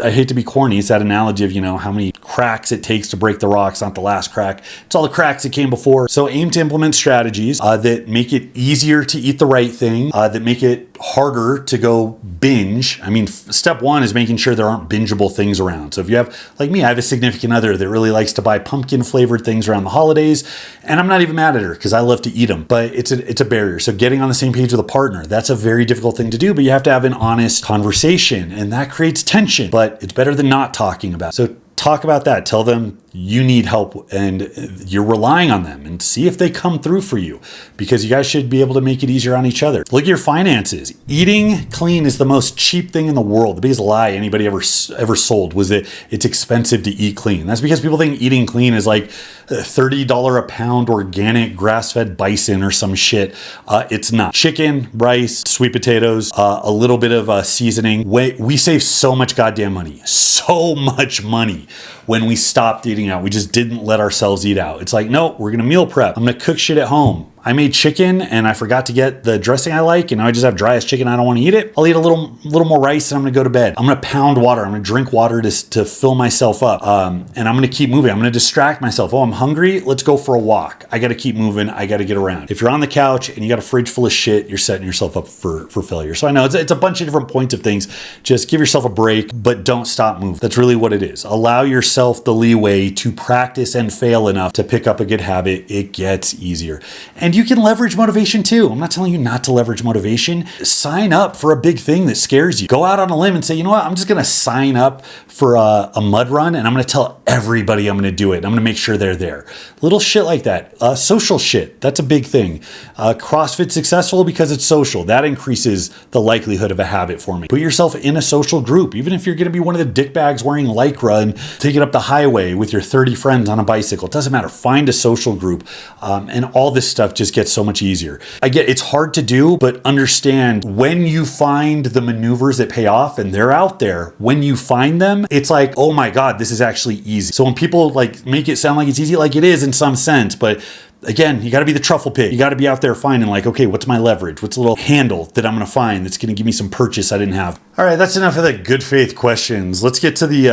I hate to be corny, it's that analogy of, how many cracks it takes to break the rocks, not the last crack. It's all the cracks that came before. So aim to implement strategies that make it easier to eat the right thing, that make it harder to go binge. I mean, step one is making sure there aren't bingeable things around. So if you have, like me, I have a significant other that really likes to buy pumpkin flavored things around the holidays, and I'm not even mad at her because I love to eat them, but it's a barrier. So getting on the same page with a partner, that's a very difficult thing to do, but you have to have an honest conversation, and that creates tension, but it's better than not talking about it. So talk about that. Tell them you need help and you're relying on them, and see if they come through for you, because you guys should be able to make it easier on each other. Look at your finances. Eating clean is the most cheap thing in the world. The biggest lie anybody ever sold was that it's expensive to eat clean. That's because people think eating clean is like $30 a pound organic grass-fed bison or some shit. It's not. Chicken, rice, sweet potatoes, a little bit of seasoning. We save so much goddamn money. So much money when we stopped eating eating out. We just didn't let ourselves eat out. It's like, no, we're going to meal prep. I'm going to cook shit at home. I made chicken and I forgot to get the dressing I like, and now I just have dry ass chicken. I don't want to eat it. I'll eat a little more rice and I'm going to go to bed. I'm going to pound water. I'm going to drink water to fill myself up. And I'm going to keep moving. I'm going to distract myself. Oh, I'm hungry. Let's go for a walk. I got to keep moving. I got to get around. If you're on the couch and you got a fridge full of shit, you're setting yourself up for failure. So I know it's a bunch of different points of things. Just give yourself a break, but don't stop moving. That's really what it is. Allow yourself the leeway to practice and fail enough to pick up a good habit. It gets easier. And you can leverage motivation too. I'm not telling you not to leverage motivation. Sign up for a big thing that scares you. Go out on a limb and say, you know what? I'm just going to sign up for a mud run and I'm going to tell everybody I'm going to do it. I'm going to make sure they're there. Little shit like that. Social shit. That's a big thing. CrossFit's successful because it's social. That increases the likelihood of a habit forming. Put yourself in a social group. Even if you're going to be one of the dickbags wearing Lycra and taking up the highway with your 30 friends on a bicycle. It doesn't matter. Find a social group. And all this stuff just gets so much easier. I get it's hard to do, but understand when you find the maneuvers that pay off and they're out there, when you find them, it's like, oh my God, this is actually easy. So when people like make it sound like it's easy, like it is in some sense, but again, you got to be the truffle pig. You got to be out there finding like, okay, what's my leverage? What's a little handle that I'm going to find that's going to give me some purchase I didn't have? All right, that's enough of the good faith questions. Let's get to the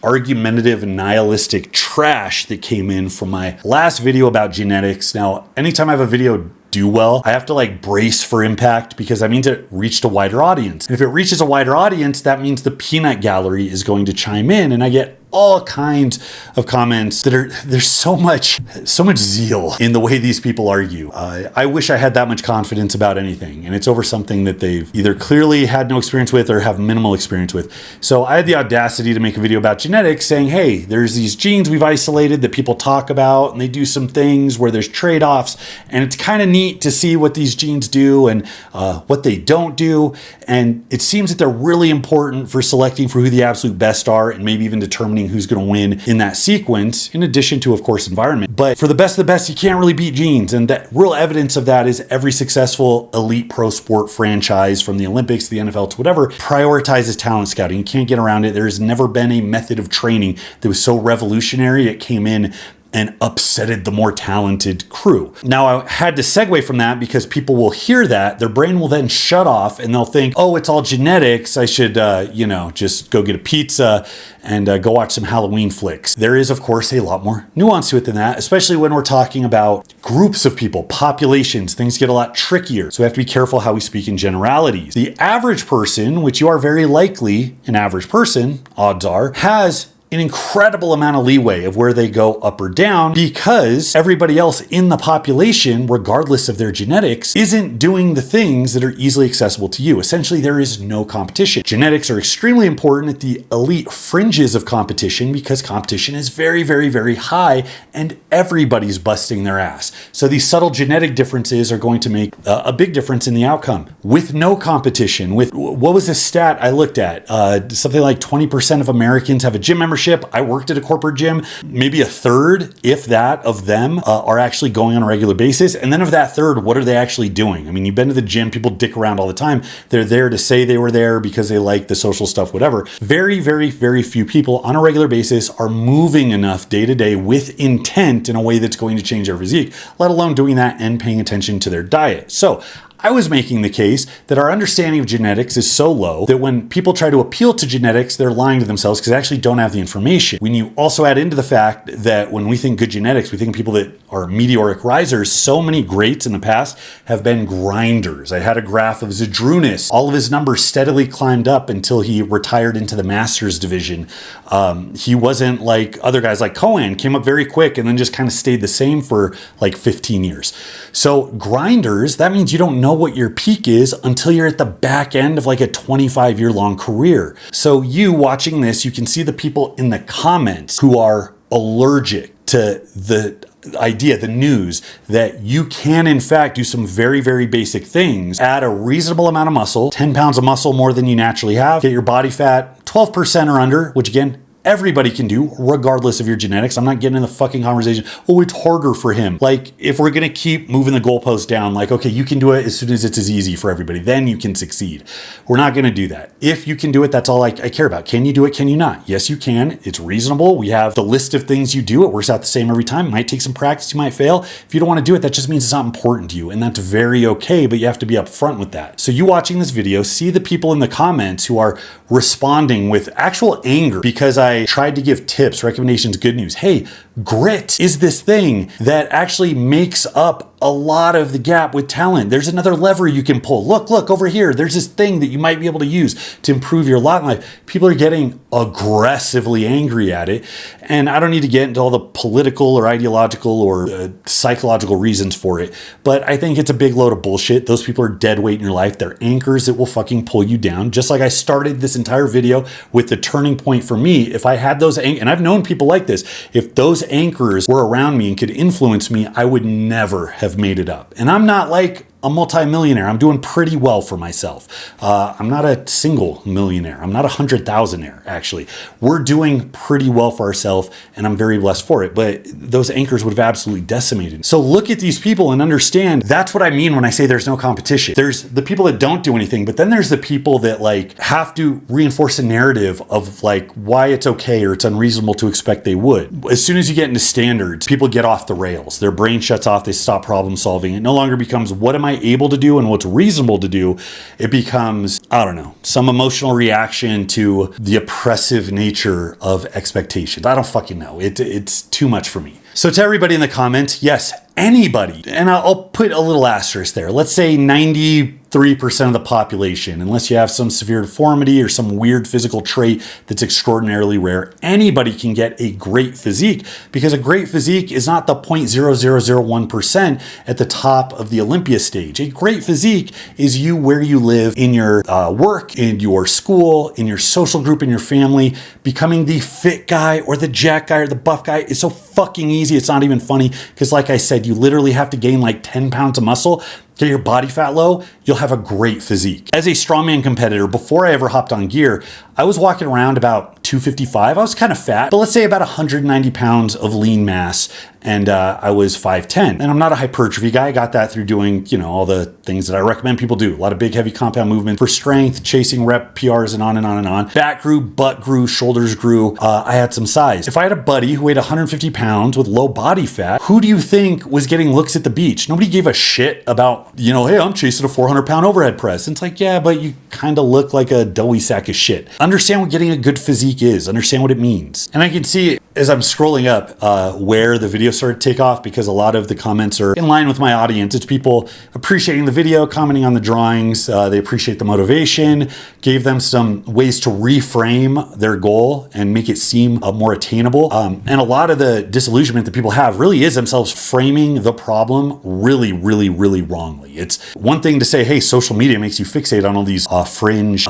argumentative and nihilistic trash that came in from my last video about genetics. Now, anytime I have a video do well, I have to like brace for impact because that means it reached a wider audience. And if it reaches a wider audience, that means the peanut gallery is going to chime in, and I get all kinds of comments that there's so much zeal in the way these people argue. I wish I had that much confidence about anything, and it's over something that they've either clearly had no experience with or have minimal experience with. So I had the audacity to make a video about genetics saying, hey, there's these genes we've isolated that people talk about, and they do some things where there's trade-offs, and it's kind of neat to see what these genes do and what they don't do. And it seems that they're really important for selecting for who the absolute best are and maybe even determining who's going to win in that sequence, in addition to, of course, environment. But for the best of the best, you can't really beat genes. And that real evidence of that is every successful elite pro sport franchise, from the Olympics to the NFL to whatever, prioritizes talent scouting. You can't get around it. There's never been a method of training that was so revolutionary it came in and upsetted the more talented crew. Now, I had to segue from that because people will hear that, their brain will then shut off and they'll think, oh, it's all genetics. I should, just go get a pizza and go watch some Halloween flicks. There is, of course, a lot more nuance to it than that, especially when we're talking about groups of people, populations. Things get a lot trickier. So we have to be careful how we speak in generalities. The average person, which you are very likely an average person, odds are, has an incredible amount of leeway of where they go up or down because everybody else in the population, regardless of their genetics, isn't doing the things that are easily accessible to you. Essentially, there is no competition. Genetics are extremely important at the elite fringes of competition because competition is very, very, very high and everybody's busting their ass. So these subtle genetic differences are going to make a big difference in the outcome. With no competition, with what was the stat I looked at? Something like 20% of Americans have a gym membership. I worked at a corporate gym. Maybe a third, if that, of them are actually going on a regular basis. And then of that third, what are they actually doing? I mean, you've been to the gym, people dick around all the time. They're there to say they were there because they like the social stuff, whatever. Very, very, very few people on a regular basis are moving enough day to day with intent in a way that's going to change their physique, let alone doing that and paying attention to their diet. So I was making the case that our understanding of genetics is so low that when people try to appeal to genetics, they're lying to themselves because they actually don't have the information. When you also add into the fact that when we think good genetics, we think of people that are meteoric risers. So many greats in the past have been grinders. I had a graph of Zydrunas. All of his numbers steadily climbed up until he retired into the Masters division. He wasn't like other guys like Cohen, came up very quick and then just kind of stayed the same for like 15 years. So grinders, that means you don't know what your peak is until you're at the back end of like a 25-year-long career. So you watching this, you can see the people in the comments who are allergic to the idea, the news, that you can in fact do some very, very basic things, add a reasonable amount of muscle, 10 pounds of muscle more than you naturally have, get your body fat 12% or under, which again, everybody can do, regardless of your genetics. I'm not getting in the fucking conversation, oh, it's harder for him. Like, if we're gonna keep moving the goalpost down, like, okay, you can do it as soon as it's as easy for everybody, then you can succeed. We're not gonna do that. If you can do it, that's all I care about. Can you do it? Can you not? Yes, you can. It's reasonable. We have the list of things you do. It works out the same every time. It might take some practice. You might fail. If you don't want to do it, that just means it's not important to you. And that's very okay, but you have to be upfront with that. So you watching this video, see the people in the comments who are responding with actual anger because I tried to give tips, recommendations, good news. Hey, grit is this thing that actually makes up a lot of the gap with talent. There's another lever you can pull. Look over here. There's this thing that you might be able to use to improve your lot in life. People are getting aggressively angry at it. And I don't need to get into all the political or ideological or psychological reasons for it. But I think it's a big load of bullshit. Those people are dead weight in your life. They're anchors that will fucking pull you down. Just like I started this entire video with the turning point for me. If I had those, and I've known people like this, if those anchors were around me and could influence me, I would never have made it up. And I'm not like a multi-millionaire. I'm doing pretty well for myself. I'm not a single millionaire. I'm not 100,000-aire, actually. We're doing pretty well for ourselves, and I'm very blessed for it. But those anchors would have absolutely decimated. So look at these people and understand that's what I mean when I say there's no competition. There's the people that don't do anything, but then there's the people that like have to reinforce a narrative of like why it's okay or it's unreasonable to expect they would. As soon as you get into standards, people get off the rails. Their brain shuts off. They stop problem solving. It no longer becomes what am I able to do and what's reasonable to do. It becomes, I don't know, some emotional reaction to the oppressive nature of expectations. I don't fucking know. It's too much for me. So to everybody in the comments, yes, anybody, and I'll put a little asterisk there. Let's say 93% of the population, unless you have some severe deformity or some weird physical trait that's extraordinarily rare, anybody can get a great physique because a great physique is not the 0.0001% at the top of the Olympia stage. A great physique is you where you live in your work, in your school, in your social group, in your family. Becoming the fit guy or the jack guy or the buff guy is so fucking easy. It's not even funny because like I said, you literally have to gain like 10 pounds of muscle, get your body fat low, you'll have a great physique. As a strongman competitor, before I ever hopped on gear, I was walking around about 255. I was kind of fat, but let's say about 190 pounds of lean mass. And I was 5'10". And I'm not a hypertrophy guy. I got that through doing, all the things that I recommend people do. A lot of big, heavy compound movement for strength, chasing rep PRs and on and on and on. Back grew, butt grew, shoulders grew. I had some size. If I had a buddy who weighed 150 pounds with low body fat, who do you think was getting looks at the beach? Nobody gave a shit about, hey, I'm chasing a 400-pound overhead press. And it's like, yeah, but you kind of look like a doughy sack of shit. Understand what getting a good physique is. Understand what it means. And I can see as I'm scrolling up where the video started to take off because a lot of the comments are in line with my audience. It's people appreciating the video, commenting on the drawings. They appreciate the motivation, gave them some ways to reframe their goal and make it seem more attainable. And a lot of the disillusionment that people have really is themselves framing the problem really, really, really wrongly. It's one thing to say, hey, social media makes you fixate on all these fringe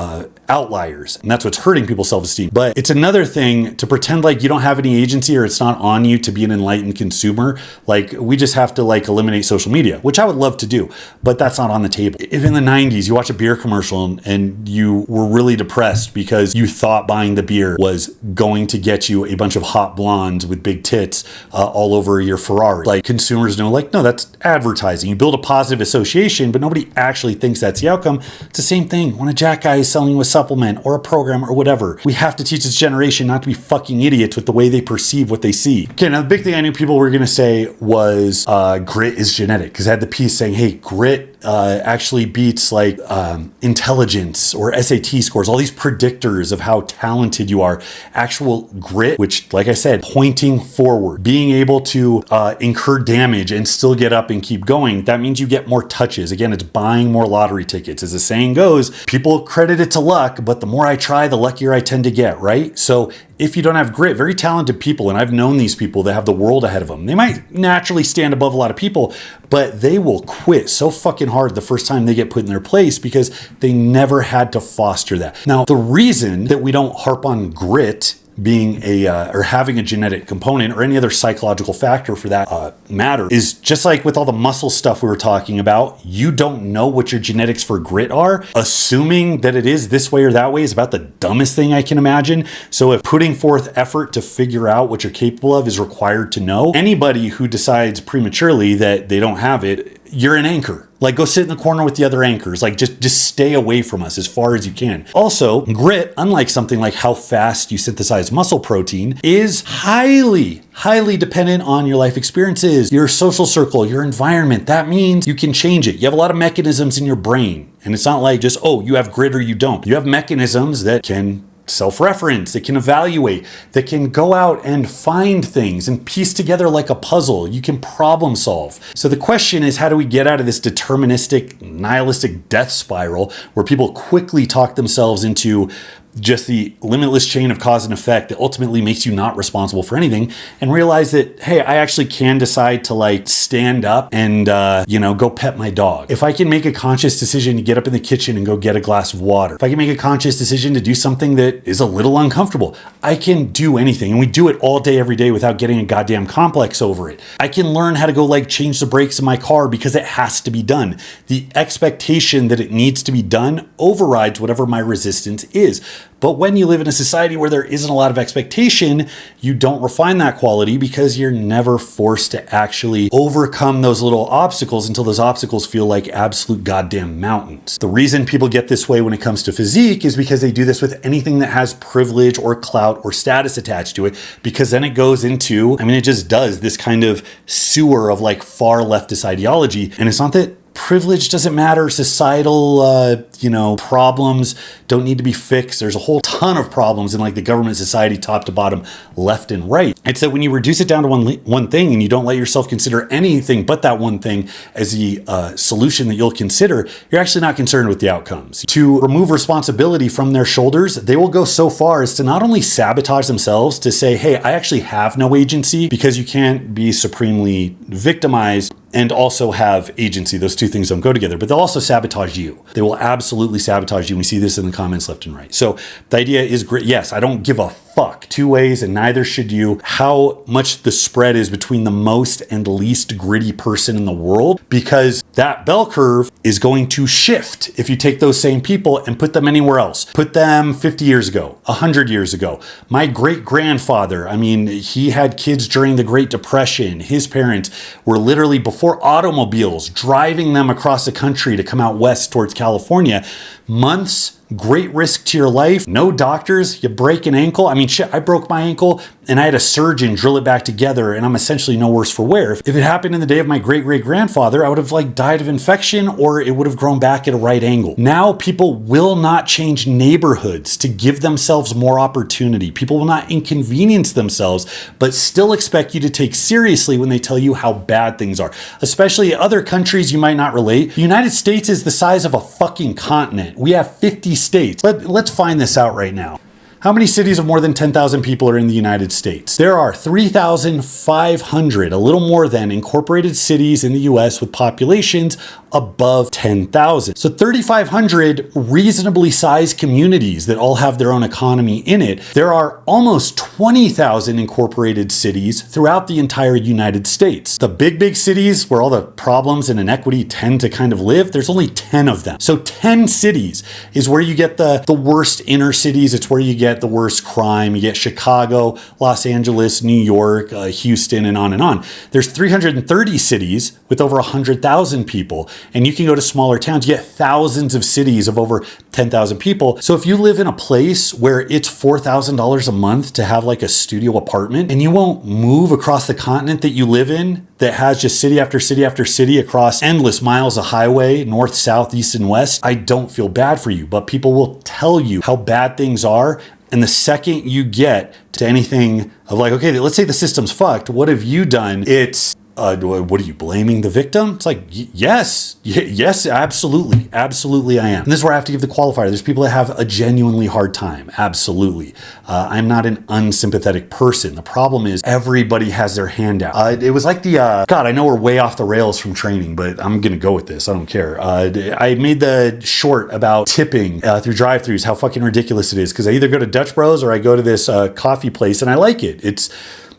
outliers, and that's what's hurting people's self-esteem. But it's another thing to pretend like you don't have any agency or it's not on you to be an enlightened consumer. Like we just have to eliminate social media, which I would love to do, but that's not on the table. If in the 90s you watch a beer commercial and you were really depressed because you thought buying the beer was going to get you a bunch of hot blondes with big tits all over your Ferrari, like consumers know, no, that's advertising. You build a positive association, but nobody actually thinks that's the outcome. It's the same thing when a jack guy is selling you a supplement or a program or whatever. We have to teach this generation not to be fucking idiots with the way they perceive what they see. Okay, now the big thing I knew people were going to say was grit is genetic, because I had the piece saying, hey, grit actually beats intelligence or SAT scores, all these predictors of how talented you are. Actual grit, which, like I said, pointing forward, being able to incur damage and still get up and keep going, that means you get more touches. Again, it's buying more lottery tickets. As the saying goes, people credit it to luck, but the more I try, the luckier I tend to get, right? So if you don't have grit, very talented people, and I've known these people that have the world ahead of them, they might naturally stand above a lot of people, but they will quit so fucking hard the first time they get put in their place because they never had to foster that. Now, the reason that we don't harp on grit being or having a genetic component or any other psychological factor for that matter is just like with all the muscle stuff we were talking about. You don't know what your genetics for grit are. Assuming that it is this way or that way is about the dumbest thing I can imagine. So if putting forth effort to figure out what you're capable of is required to know, anybody who decides prematurely that they don't have it, you're an anchor. Like, go sit in the corner with the other anchors. Like, just stay away from us as far as you can. Also, grit, unlike something like how fast you synthesize muscle protein, is highly dependent on your life experiences, your social circle, your environment. That means you can change it. You have a lot of mechanisms in your brain. And it's not like just, oh, you have grit or you don't. You have mechanisms that can self-reference, that can evaluate, that can go out and find things and piece together like a puzzle. You can problem solve. So the question is, how do we get out of this deterministic, nihilistic death spiral where people quickly talk themselves into just the limitless chain of cause and effect that ultimately makes you not responsible for anything, and realize that, hey, I actually can decide to like stand up and, go pet my dog. If I can make a conscious decision to get up in the kitchen and go get a glass of water, if I can make a conscious decision to do something that is a little uncomfortable, I can do anything. And we do it all day, every day without getting a goddamn complex over it. I can learn how to go like change the brakes in my car because it has to be done. The expectation that it needs to be done overrides whatever my resistance is. But when you live in a society where there isn't a lot of expectation, you don't refine that quality because you're never forced to actually overcome those little obstacles until those obstacles feel like absolute goddamn mountains. The reason people get this way when it comes to physique is because they do this with anything that has privilege or clout or status attached to it, because then it goes into, it just does this kind of sewer of like far leftist ideology. And it's not that privilege doesn't matter. Societal, problems don't need to be fixed. There's a whole ton of problems in like the government, society, top to bottom, left and right. It's that when you reduce it down to one thing and you don't let yourself consider anything but that one thing as the solution that you'll consider, you're actually not concerned with the outcomes. To remove responsibility from their shoulders, they will go so far as to not only sabotage themselves to say, hey, I actually have no agency, because you can't be supremely victimized and also have agency. Those two things don't go together, but they'll also sabotage you. They will absolutely sabotage you. We see this in the comments left and right. So the idea is great. Yes, I don't give a fuck two ways, and neither should you, how much the spread is between the most and least gritty person in the world, because that bell curve is going to shift if you take those same people and put them anywhere else. Put them 50 years ago, 100 years ago. My great-grandfather, he had kids during the Great Depression. His parents were literally, before automobiles, driving them across the country to come out west towards California. Months, great risk to your life, no doctors, you break an ankle. I broke my ankle and I had a surgeon drill it back together, and I'm essentially no worse for wear. If it happened in the day of my great-great-grandfather, I would have died of infection, or it would have grown back at a right angle. Now people will not change neighborhoods to give themselves more opportunity. People will not inconvenience themselves, but still expect you to take seriously when they tell you how bad things are. Especially other countries you might not relate. The United States is the size of a fucking continent. We have 50 states. Let's find this out right now. How many cities of more than 10,000 people are in the United States? There are 3,500, a little more than, incorporated cities in the US with populations above 10,000. So 3,500 reasonably sized communities that all have their own economy in it. There are almost 20,000 incorporated cities throughout the entire United States. The big cities where all the problems and inequity tend to kind of live, there's only 10 of them. So 10 cities is where you get the worst inner cities. It's where you get the worst crime. You get Chicago, Los Angeles, New York, Houston, and on and on. There's 330 cities with over 100,000 people. And you can go to smaller towns, you get thousands of cities of over 10,000 people. So if you live in a place where it's $4,000 a month to have like a studio apartment, and you won't move across the continent that you live in, that has just city after city after city across endless miles of highway, north, south, east, and west, I don't feel bad for you. But people will tell you how bad things are. And the second you get to anything of like, okay, let's say the system's fucked, what have you done? It's what are you blaming the victim? It's like, yes, absolutely. Absolutely I am. And this is where I have to give the qualifier. There's people that have a genuinely hard time. Absolutely. I'm not an unsympathetic person. The problem is everybody has their hand out. It was like God, I know we're way off the rails from training, but I'm going to go with this. I don't care. I made the short about tipping through drive-thrus, how fucking ridiculous it is. Because I either go to Dutch Bros or I go to this coffee place and I like it. It's,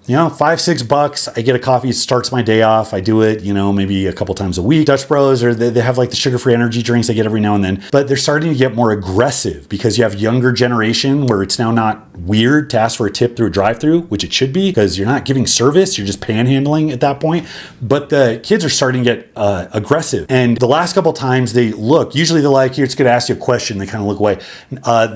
$5-6. I get a coffee. It starts my day off. I do it, maybe a couple times a week. Dutch Bros, or they have like the sugar-free energy drinks I get every now and then. But they're starting to get more aggressive because you have younger generation where it's now not weird to ask for a tip through a drive-thru, which it should be because you're not giving service. You're just panhandling at that point. But the kids are starting to get aggressive. And the last couple times they look, usually they're like, here, it's going to ask you a question. They kind of look away.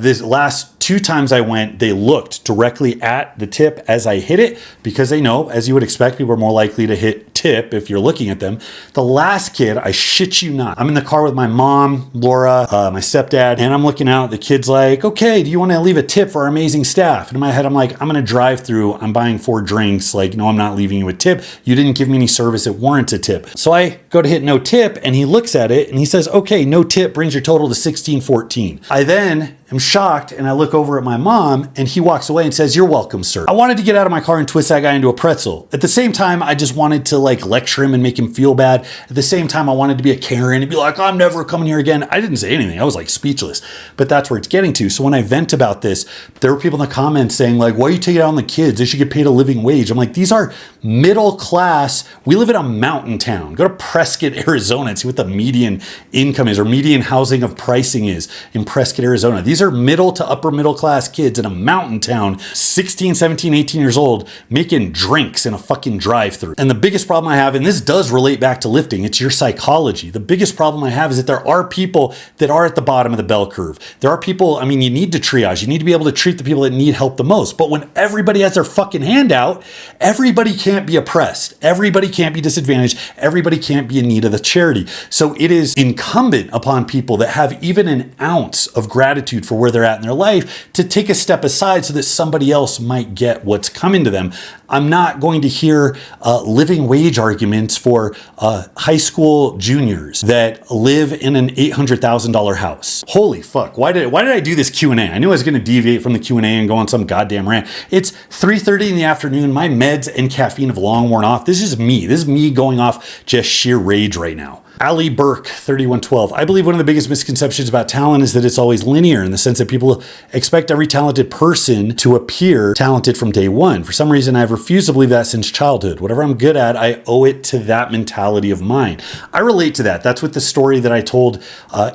This last 2 times I went, they looked directly at the tip as I hit it because they know, as you would expect, people are more likely to hit tip if you're looking at them. The last kid, I shit you not, I'm in the car with my mom, Laura, my stepdad, and I'm looking out. The kid's like, okay, do you want to leave a tip for our amazing staff? And in my head, I'm like, I'm going to drive through. I'm buying 4 drinks. Like, no, I'm not leaving you a tip. You didn't give me any service that warrants a tip. So I go to hit no tip and he looks at it and he says, okay, no tip brings your total to $16.14. I then am shocked and I look over at my mom and he walks away and says, you're welcome, sir. I wanted to get out of my car and twist that guy into a pretzel. At the same time, I just wanted to lecture him and make him feel bad. At the same time, I wanted to be a Karen and be like, I'm never coming here again. I didn't say anything. I was speechless, but that's where it's getting to. So when I vent about this, there were people in the comments saying why are you taking it out on the kids? They should get paid a living wage. I'm like, these are middle class. We live in a mountain town. Go to Prescott, Arizona and see what the median income is or median housing of pricing is in Prescott, Arizona. These are middle to upper middle class kids in a mountain town, 16, 17, 18 years old, making drinks in a fucking drive-thru. And the biggest problem I have, and this does relate back to lifting, it's your psychology. The biggest problem I have is that there are people that are at the bottom of the bell curve. There are people, you need to triage. You need to be able to treat the people that need help the most. But when everybody has their fucking hand out, everybody can't be oppressed. Everybody can't be disadvantaged. Everybody can't be in need of the charity. So it is incumbent upon people that have even an ounce of gratitude for where they're at in their life to take a step aside so that somebody else might get what's coming to them. I'm not going to hear living wage arguments for high school juniors that live in an $800,000 house. Holy fuck. Why did I do this Q&A? I knew I was going to deviate from the Q&A and go on some goddamn rant. It's 3:30 in the afternoon. My meds and caffeine have long worn off. This is me going off just sheer rage right now. Ali Burke, 3112. I believe one of the biggest misconceptions about talent is that it's always linear in the sense that people expect every talented person to appear talented from day one. For some reason, I've refused to believe that since childhood. Whatever I'm good at, I owe it to that mentality of mine. I relate to that. That's what the story that I told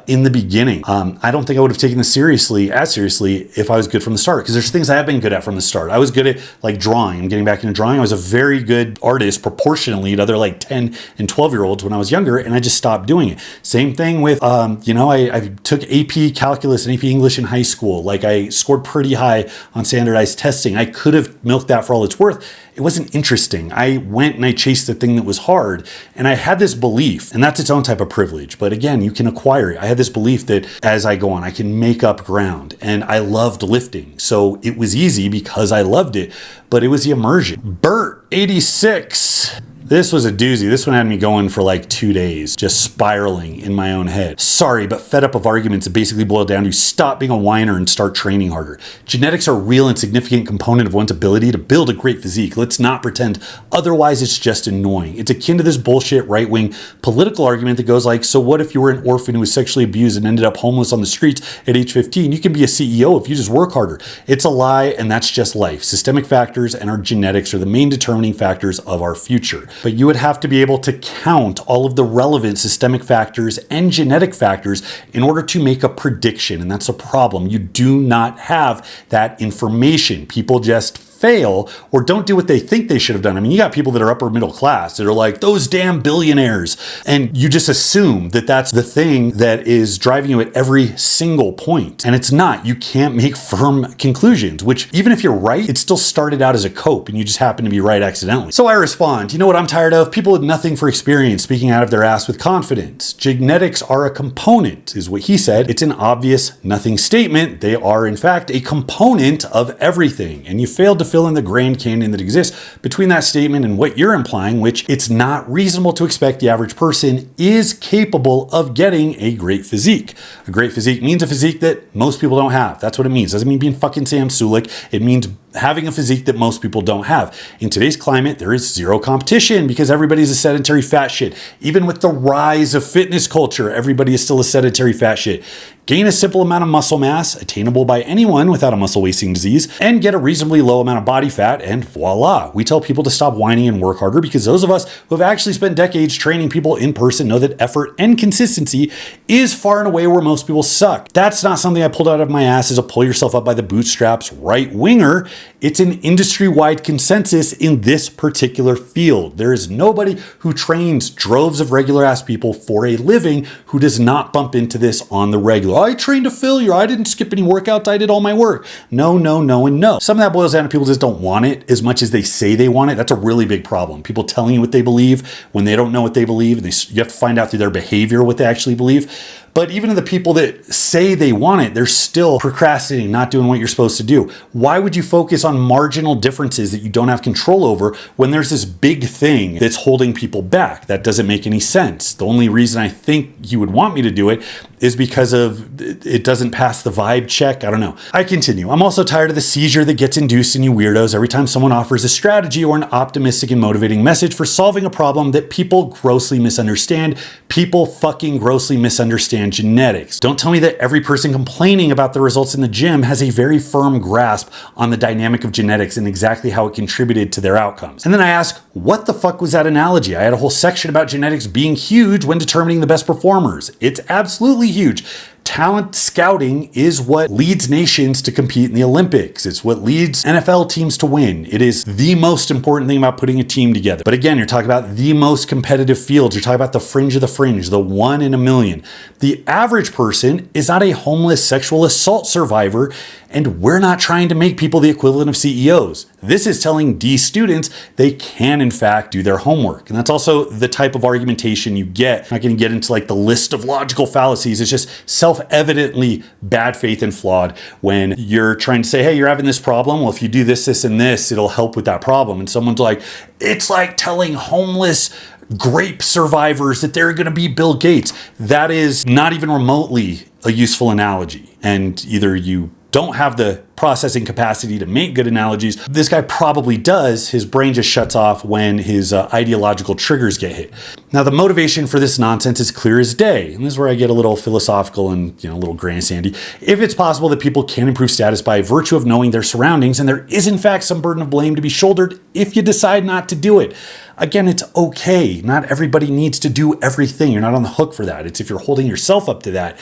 in the beginning. I don't think I would have taken this as seriously if I was good from the start, because there's things I have been good at from the start. I was good at drawing. I'm getting back into drawing. I was a very good artist proportionally to other 10 and 12-year-olds when I was younger, and I just stopped doing it. Same thing with, I took AP Calculus and AP English in high school. I scored pretty high on standardized testing. I could have milked that for all it's worth. It wasn't interesting. I went and I chased the thing that was hard. And I had this belief, and that's its own type of privilege. But again, you can acquire it. I had this belief that as I go on, I can make up ground. And I loved lifting. So it was easy because I loved it, but it was the immersion. Bert, 86. This was a doozy. This one had me going for 2 days, just spiraling in my own head. Sorry, but fed up of arguments that basically boil down to stop being a whiner and start training harder. Genetics are a real and significant component of one's ability to build a great physique. Let's not pretend otherwise. It's just annoying. It's akin to this bullshit right-wing political argument that goes so what if you were an orphan who was sexually abused and ended up homeless on the streets at age 15? You can be a CEO if you just work harder. It's a lie, and that's just life. Systemic factors and our genetics are the main determining factors of our future. But you would have to be able to count all of the relevant systemic factors and genetic factors in order to make a prediction. And that's a problem. You do not have that information. People just fail or don't do what they think they should have done. You got people that are upper middle class that are those damn billionaires. And you just assume that that's the thing that is driving you at every single point. And it's not. You can't make firm conclusions, which even if you're right, it still started out as a cope and you just happen to be right accidentally. So I respond, you know what I'm tired of? People with nothing for experience speaking out of their ass with confidence. Genetics are a component, is what he said. It's an obvious nothing statement. They are, in fact, a component of everything. And you failed to fill in the Grand Canyon that exists between that statement and what you're implying, which it's not reasonable to expect the average person is capable of getting a great physique. A great physique means a physique that most people don't have. That's what it means. It doesn't mean being fucking Sam Sulek. It means having a physique that most people don't have. In today's climate, there is zero competition because everybody's a sedentary fat shit. Even with the rise of fitness culture, everybody is still a sedentary fat shit. Gain a simple amount of muscle mass, attainable by anyone without a muscle wasting disease, and get a reasonably low amount of body fat, and voila. We tell people to stop whining and work harder because those of us who have actually spent decades training people in person know that effort and consistency is far and away where most people suck. That's not something I pulled out of my ass as a pull yourself up by the bootstraps right-winger. It's an industry-wide consensus in this particular field. There is nobody who trains droves of regular-ass people for a living who does not bump into this on the regular. I trained a failure. I didn't skip any workouts. I did all my work. No, no, no, and no. Some of that boils down to people just don't want it as much as they say they want it. That's a really big problem. People telling you what they believe when they don't know what they believe. And you have to find out through their behavior what they actually believe. But even to the people that say they want it, they're still procrastinating, not doing what you're supposed to do. Why would you focus on marginal differences that you don't have control over when there's this big thing that's holding people back? That doesn't make any sense. The only reason I think you would want me to do it is because of it doesn't pass the vibe check. I don't know. I continue. I'm also tired of the seizure that gets induced in you weirdos every time someone offers a strategy or an optimistic and motivating message for solving a problem that people grossly misunderstand. People fucking grossly misunderstand genetics. Don't tell me that every person complaining about the results in the gym has a very firm grasp on the dynamic of genetics and exactly how it contributed to their outcomes. And then I ask, what the fuck was that analogy? I had a whole section about genetics being huge when determining the best performers. It's absolutely huge. Talent scouting is what leads nations to compete in the Olympics. It's what leads NFL teams to win. It is the most important thing about putting a team together. But again, you're talking about the most competitive fields. You're talking about the fringe of the fringe, the 1 in a million. The average person is not a homeless sexual assault survivor, and we're not trying to make people the equivalent of CEOs. This is telling D students they can, in fact, do their homework. And that's also the type of argumentation you get. I'm not going to get into like the list of logical fallacies. It's just self-evidently bad faith and flawed when you're trying to say, hey, you're having this problem. Well, if you do this, this, and this, it'll help with that problem. And someone's like, it's like telling homeless grape survivors that they're going to be Bill Gates. That is not even remotely a useful analogy. And either you don't have the processing capacity to make good analogies. This guy probably does. His brain just shuts off when his ideological triggers get hit. Now, the motivation for this nonsense is clear as day. And this is where I get a little philosophical and, a little grandstandy. If it's possible that people can improve status by virtue of knowing their surroundings, and there is in fact some burden of blame to be shouldered if you decide not to do it. Again, it's okay. Not everybody needs to do everything. You're not on the hook for that. It's if you're holding yourself up to that.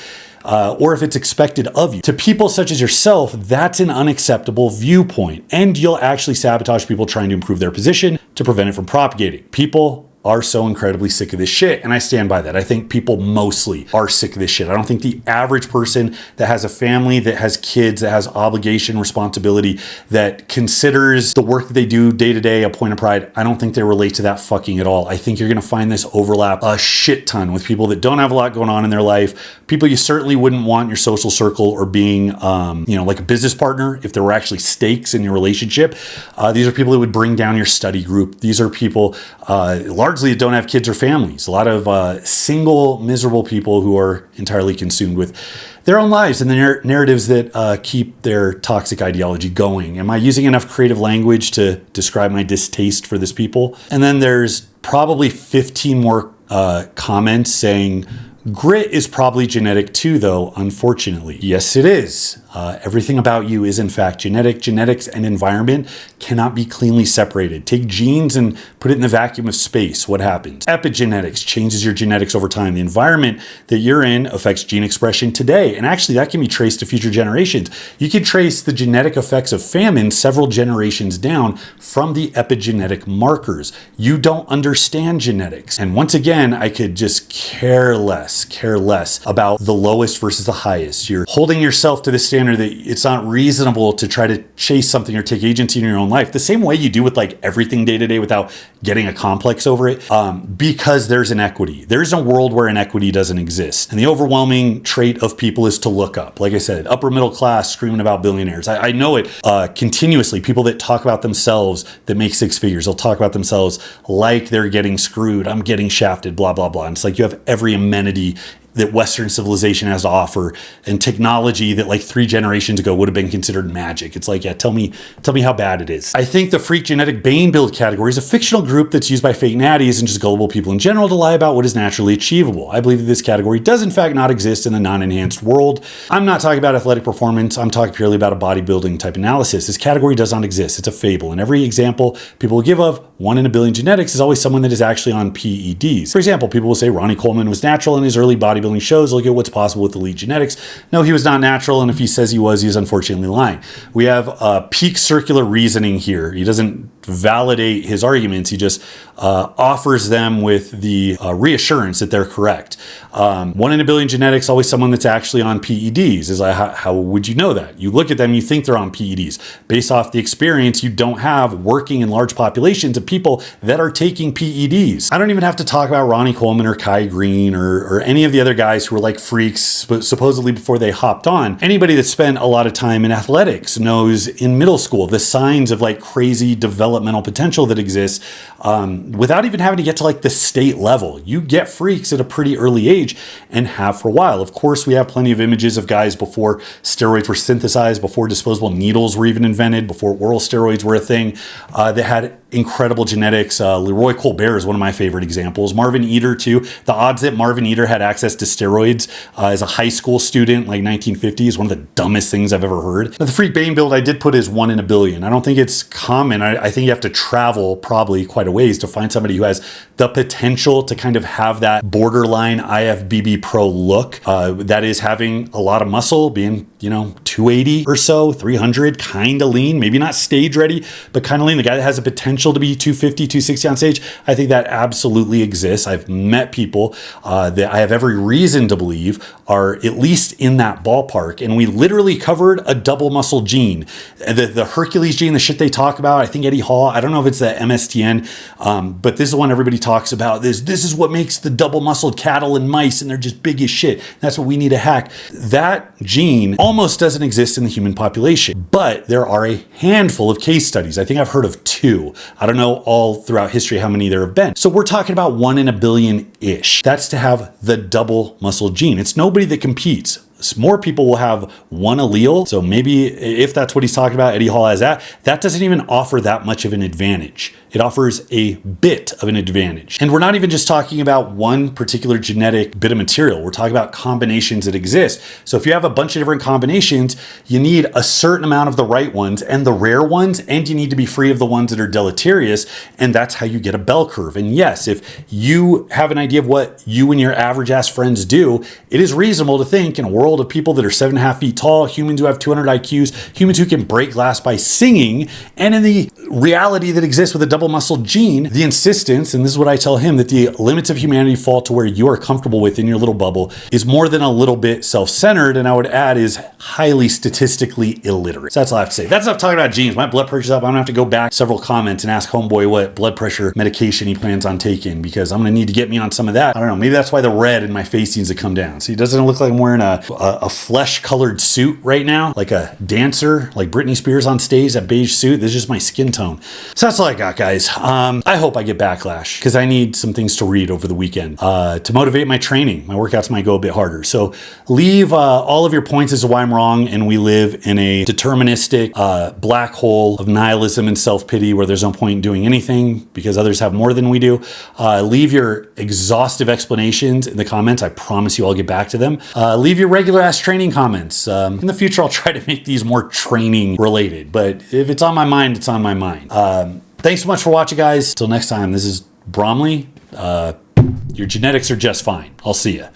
Or if it's expected of you. To people such as yourself, that's an unacceptable viewpoint, and you'll actually sabotage people trying to improve their position to prevent it from propagating. People are so incredibly sick of this shit, and I stand by that. I think people mostly are sick of this shit. I don't think the average person that has a family, that has kids, that has obligation, responsibility, that considers the work that they do day to day a point of pride, I don't think they relate to that fucking at all. I think you're gonna find this overlap a shit ton with people that don't have a lot going on in their life, people you certainly wouldn't want in your social circle or being, like a business partner if there were actually stakes in your relationship. These are people that would bring down your study group. These are people largely that don't have kids or families. A lot of single, miserable people who are entirely consumed with their own lives and the narratives that keep their toxic ideology going. Am I using enough creative language to describe my distaste for this people? And then there's probably 15 more comments saying, grit is probably genetic too, though, unfortunately. Yes, it is. Everything about you is in fact genetic. Genetics and environment cannot be cleanly separated. Take genes and put it in the vacuum of space. What happens? Epigenetics changes your genetics over time. The environment that you're in affects gene expression today. And actually that can be traced to future generations. You can trace the genetic effects of famine several generations down from the epigenetic markers. You don't understand genetics. And once again, I could just care less about the lowest versus the highest. You're holding yourself to the standard standard that it's not reasonable to try to chase something or take agency in your own life the same way you do with like everything day to day without getting a complex over it, because there's inequity. There's a world where inequity doesn't exist. And the overwhelming trait of people is to look up. Like I said, upper middle class screaming about billionaires. I know it continuously. People that talk about themselves that make six figures, they'll talk about themselves like they're getting screwed. I'm getting shafted, blah, blah, blah. And it's like you have every amenity that Western civilization has to offer and technology that like 3 generations ago would have been considered magic. It's like, yeah, tell me how bad it is. I think the freak genetic Bane build category is a fictional group that's used by fake natties and just gullible people in general to lie about what is naturally achievable. I believe that this category does in fact not exist in the non-enhanced world. I'm not talking about athletic performance. I'm talking purely about a bodybuilding type analysis. This category does not exist. It's a fable. And every example people will give of 1 in a billion genetics is always someone that is actually on PEDs. For example, people will say Ronnie Coleman was natural in his early bodybuilding shows. Look at what's possible with elite genetics. No, he was not natural. And if he says he was unfortunately lying. We have peak circular reasoning here. He doesn't validate his arguments. He just offers them with the reassurance that they're correct. 1 in a billion genetics, always someone that's actually on PEDs. Is like, how would you know that? You look at them, you think they're on PEDs. Based off the experience you don't have working in large populations of people that are taking PEDs. I don't even have to talk about Ronnie Coleman or Kai Green or any of the other guys who were like freaks supposedly before they hopped on. Anybody that spent a lot of time in athletics knows in middle school the signs of like crazy developmental potential that exists without even having to get to like the state level. You get freaks at a pretty early age and have for a while. Of course, we have plenty of images of guys before steroids were synthesized, before disposable needles were even invented, before oral steroids were a thing, that had incredible genetics. Leroy Colbert is one of my favorite examples. Marvin Eder too. The odds that Marvin Eder had access to steroids as a high school student, like 1950, is one of the dumbest things I've ever heard. Now, the freak Bane build I did put is 1 in a billion. I don't think it's common. I think you have to travel probably quite a ways to find somebody who has the potential to kind of have that borderline IFBB pro look. That is having a lot of muscle, being, 280 or so, 300, kind of lean, maybe not stage ready, but kind of lean. The guy that has a potential to be 250, 260 on stage, I think that absolutely exists. I've met people that I have every reason to believe are at least in that ballpark. And we literally covered a double muscle gene. The Hercules gene, the shit they talk about, I think Eddie Hall, I don't know if it's the MSTN, but this is the one everybody talks about. This is what makes the double muscled cattle and mice, and they're just big as shit. That's what we need to hack. That gene almost doesn't exist in the human population, but there are a handful of case studies. I think I've heard of 2. I don't know all throughout history how many there have been. So we're talking about 1 in a billion-ish. That's to have the double muscle gene. It's nobody that competes. More people will have 1 allele. So maybe if that's what he's talking about, Eddie Hall has that. That doesn't even offer that much of an advantage. It offers a bit of an advantage. And we're not even just talking about one particular genetic bit of material. We're talking about combinations that exist. So if you have a bunch of different combinations, you need a certain amount of the right ones and the rare ones, and you need to be free of the ones that are deleterious. And that's how you get a bell curve. And yes, if you have an idea of what you and your average ass friends do, it is reasonable to think in a world of people that are 7.5 feet tall, humans who have 200 IQs, humans who can break glass by singing, and in the reality that exists with a double muscle gene, the insistence, and this is what I tell him, that the limits of humanity fall to where you are comfortable within your little bubble is more than a little bit self-centered, and I would add is highly statistically illiterate. So that's all I have to say. That's enough talking about genes. My blood pressure's up. I'm gonna have to go back several comments and ask homeboy what blood pressure medication he plans on taking, because I'm gonna need to get me on some of that. I don't know, maybe that's why the red in my face needs to come down. See, doesn't it look like I'm wearing a flesh-colored suit right now, like a dancer, like Britney Spears on stage, that beige suit? This is just my skin tone. So that's all I got, guys. I hope I get backlash, because I need some things to read over the weekend to motivate my training. My workouts might go a bit harder. So leave all of your points as to why I'm wrong, and we live in a deterministic black hole of nihilism and self-pity where there's no point in doing anything because others have more than we do. Leave your exhaustive explanations in the comments. I promise you I'll get back to them. Leave your regular ass training comments. In the future, I'll try to make these more training related, but if it's on my mind, it's on my mind. Thanks so much for watching, guys. Till next time, this is Bromley. Your genetics are just fine. I'll see ya.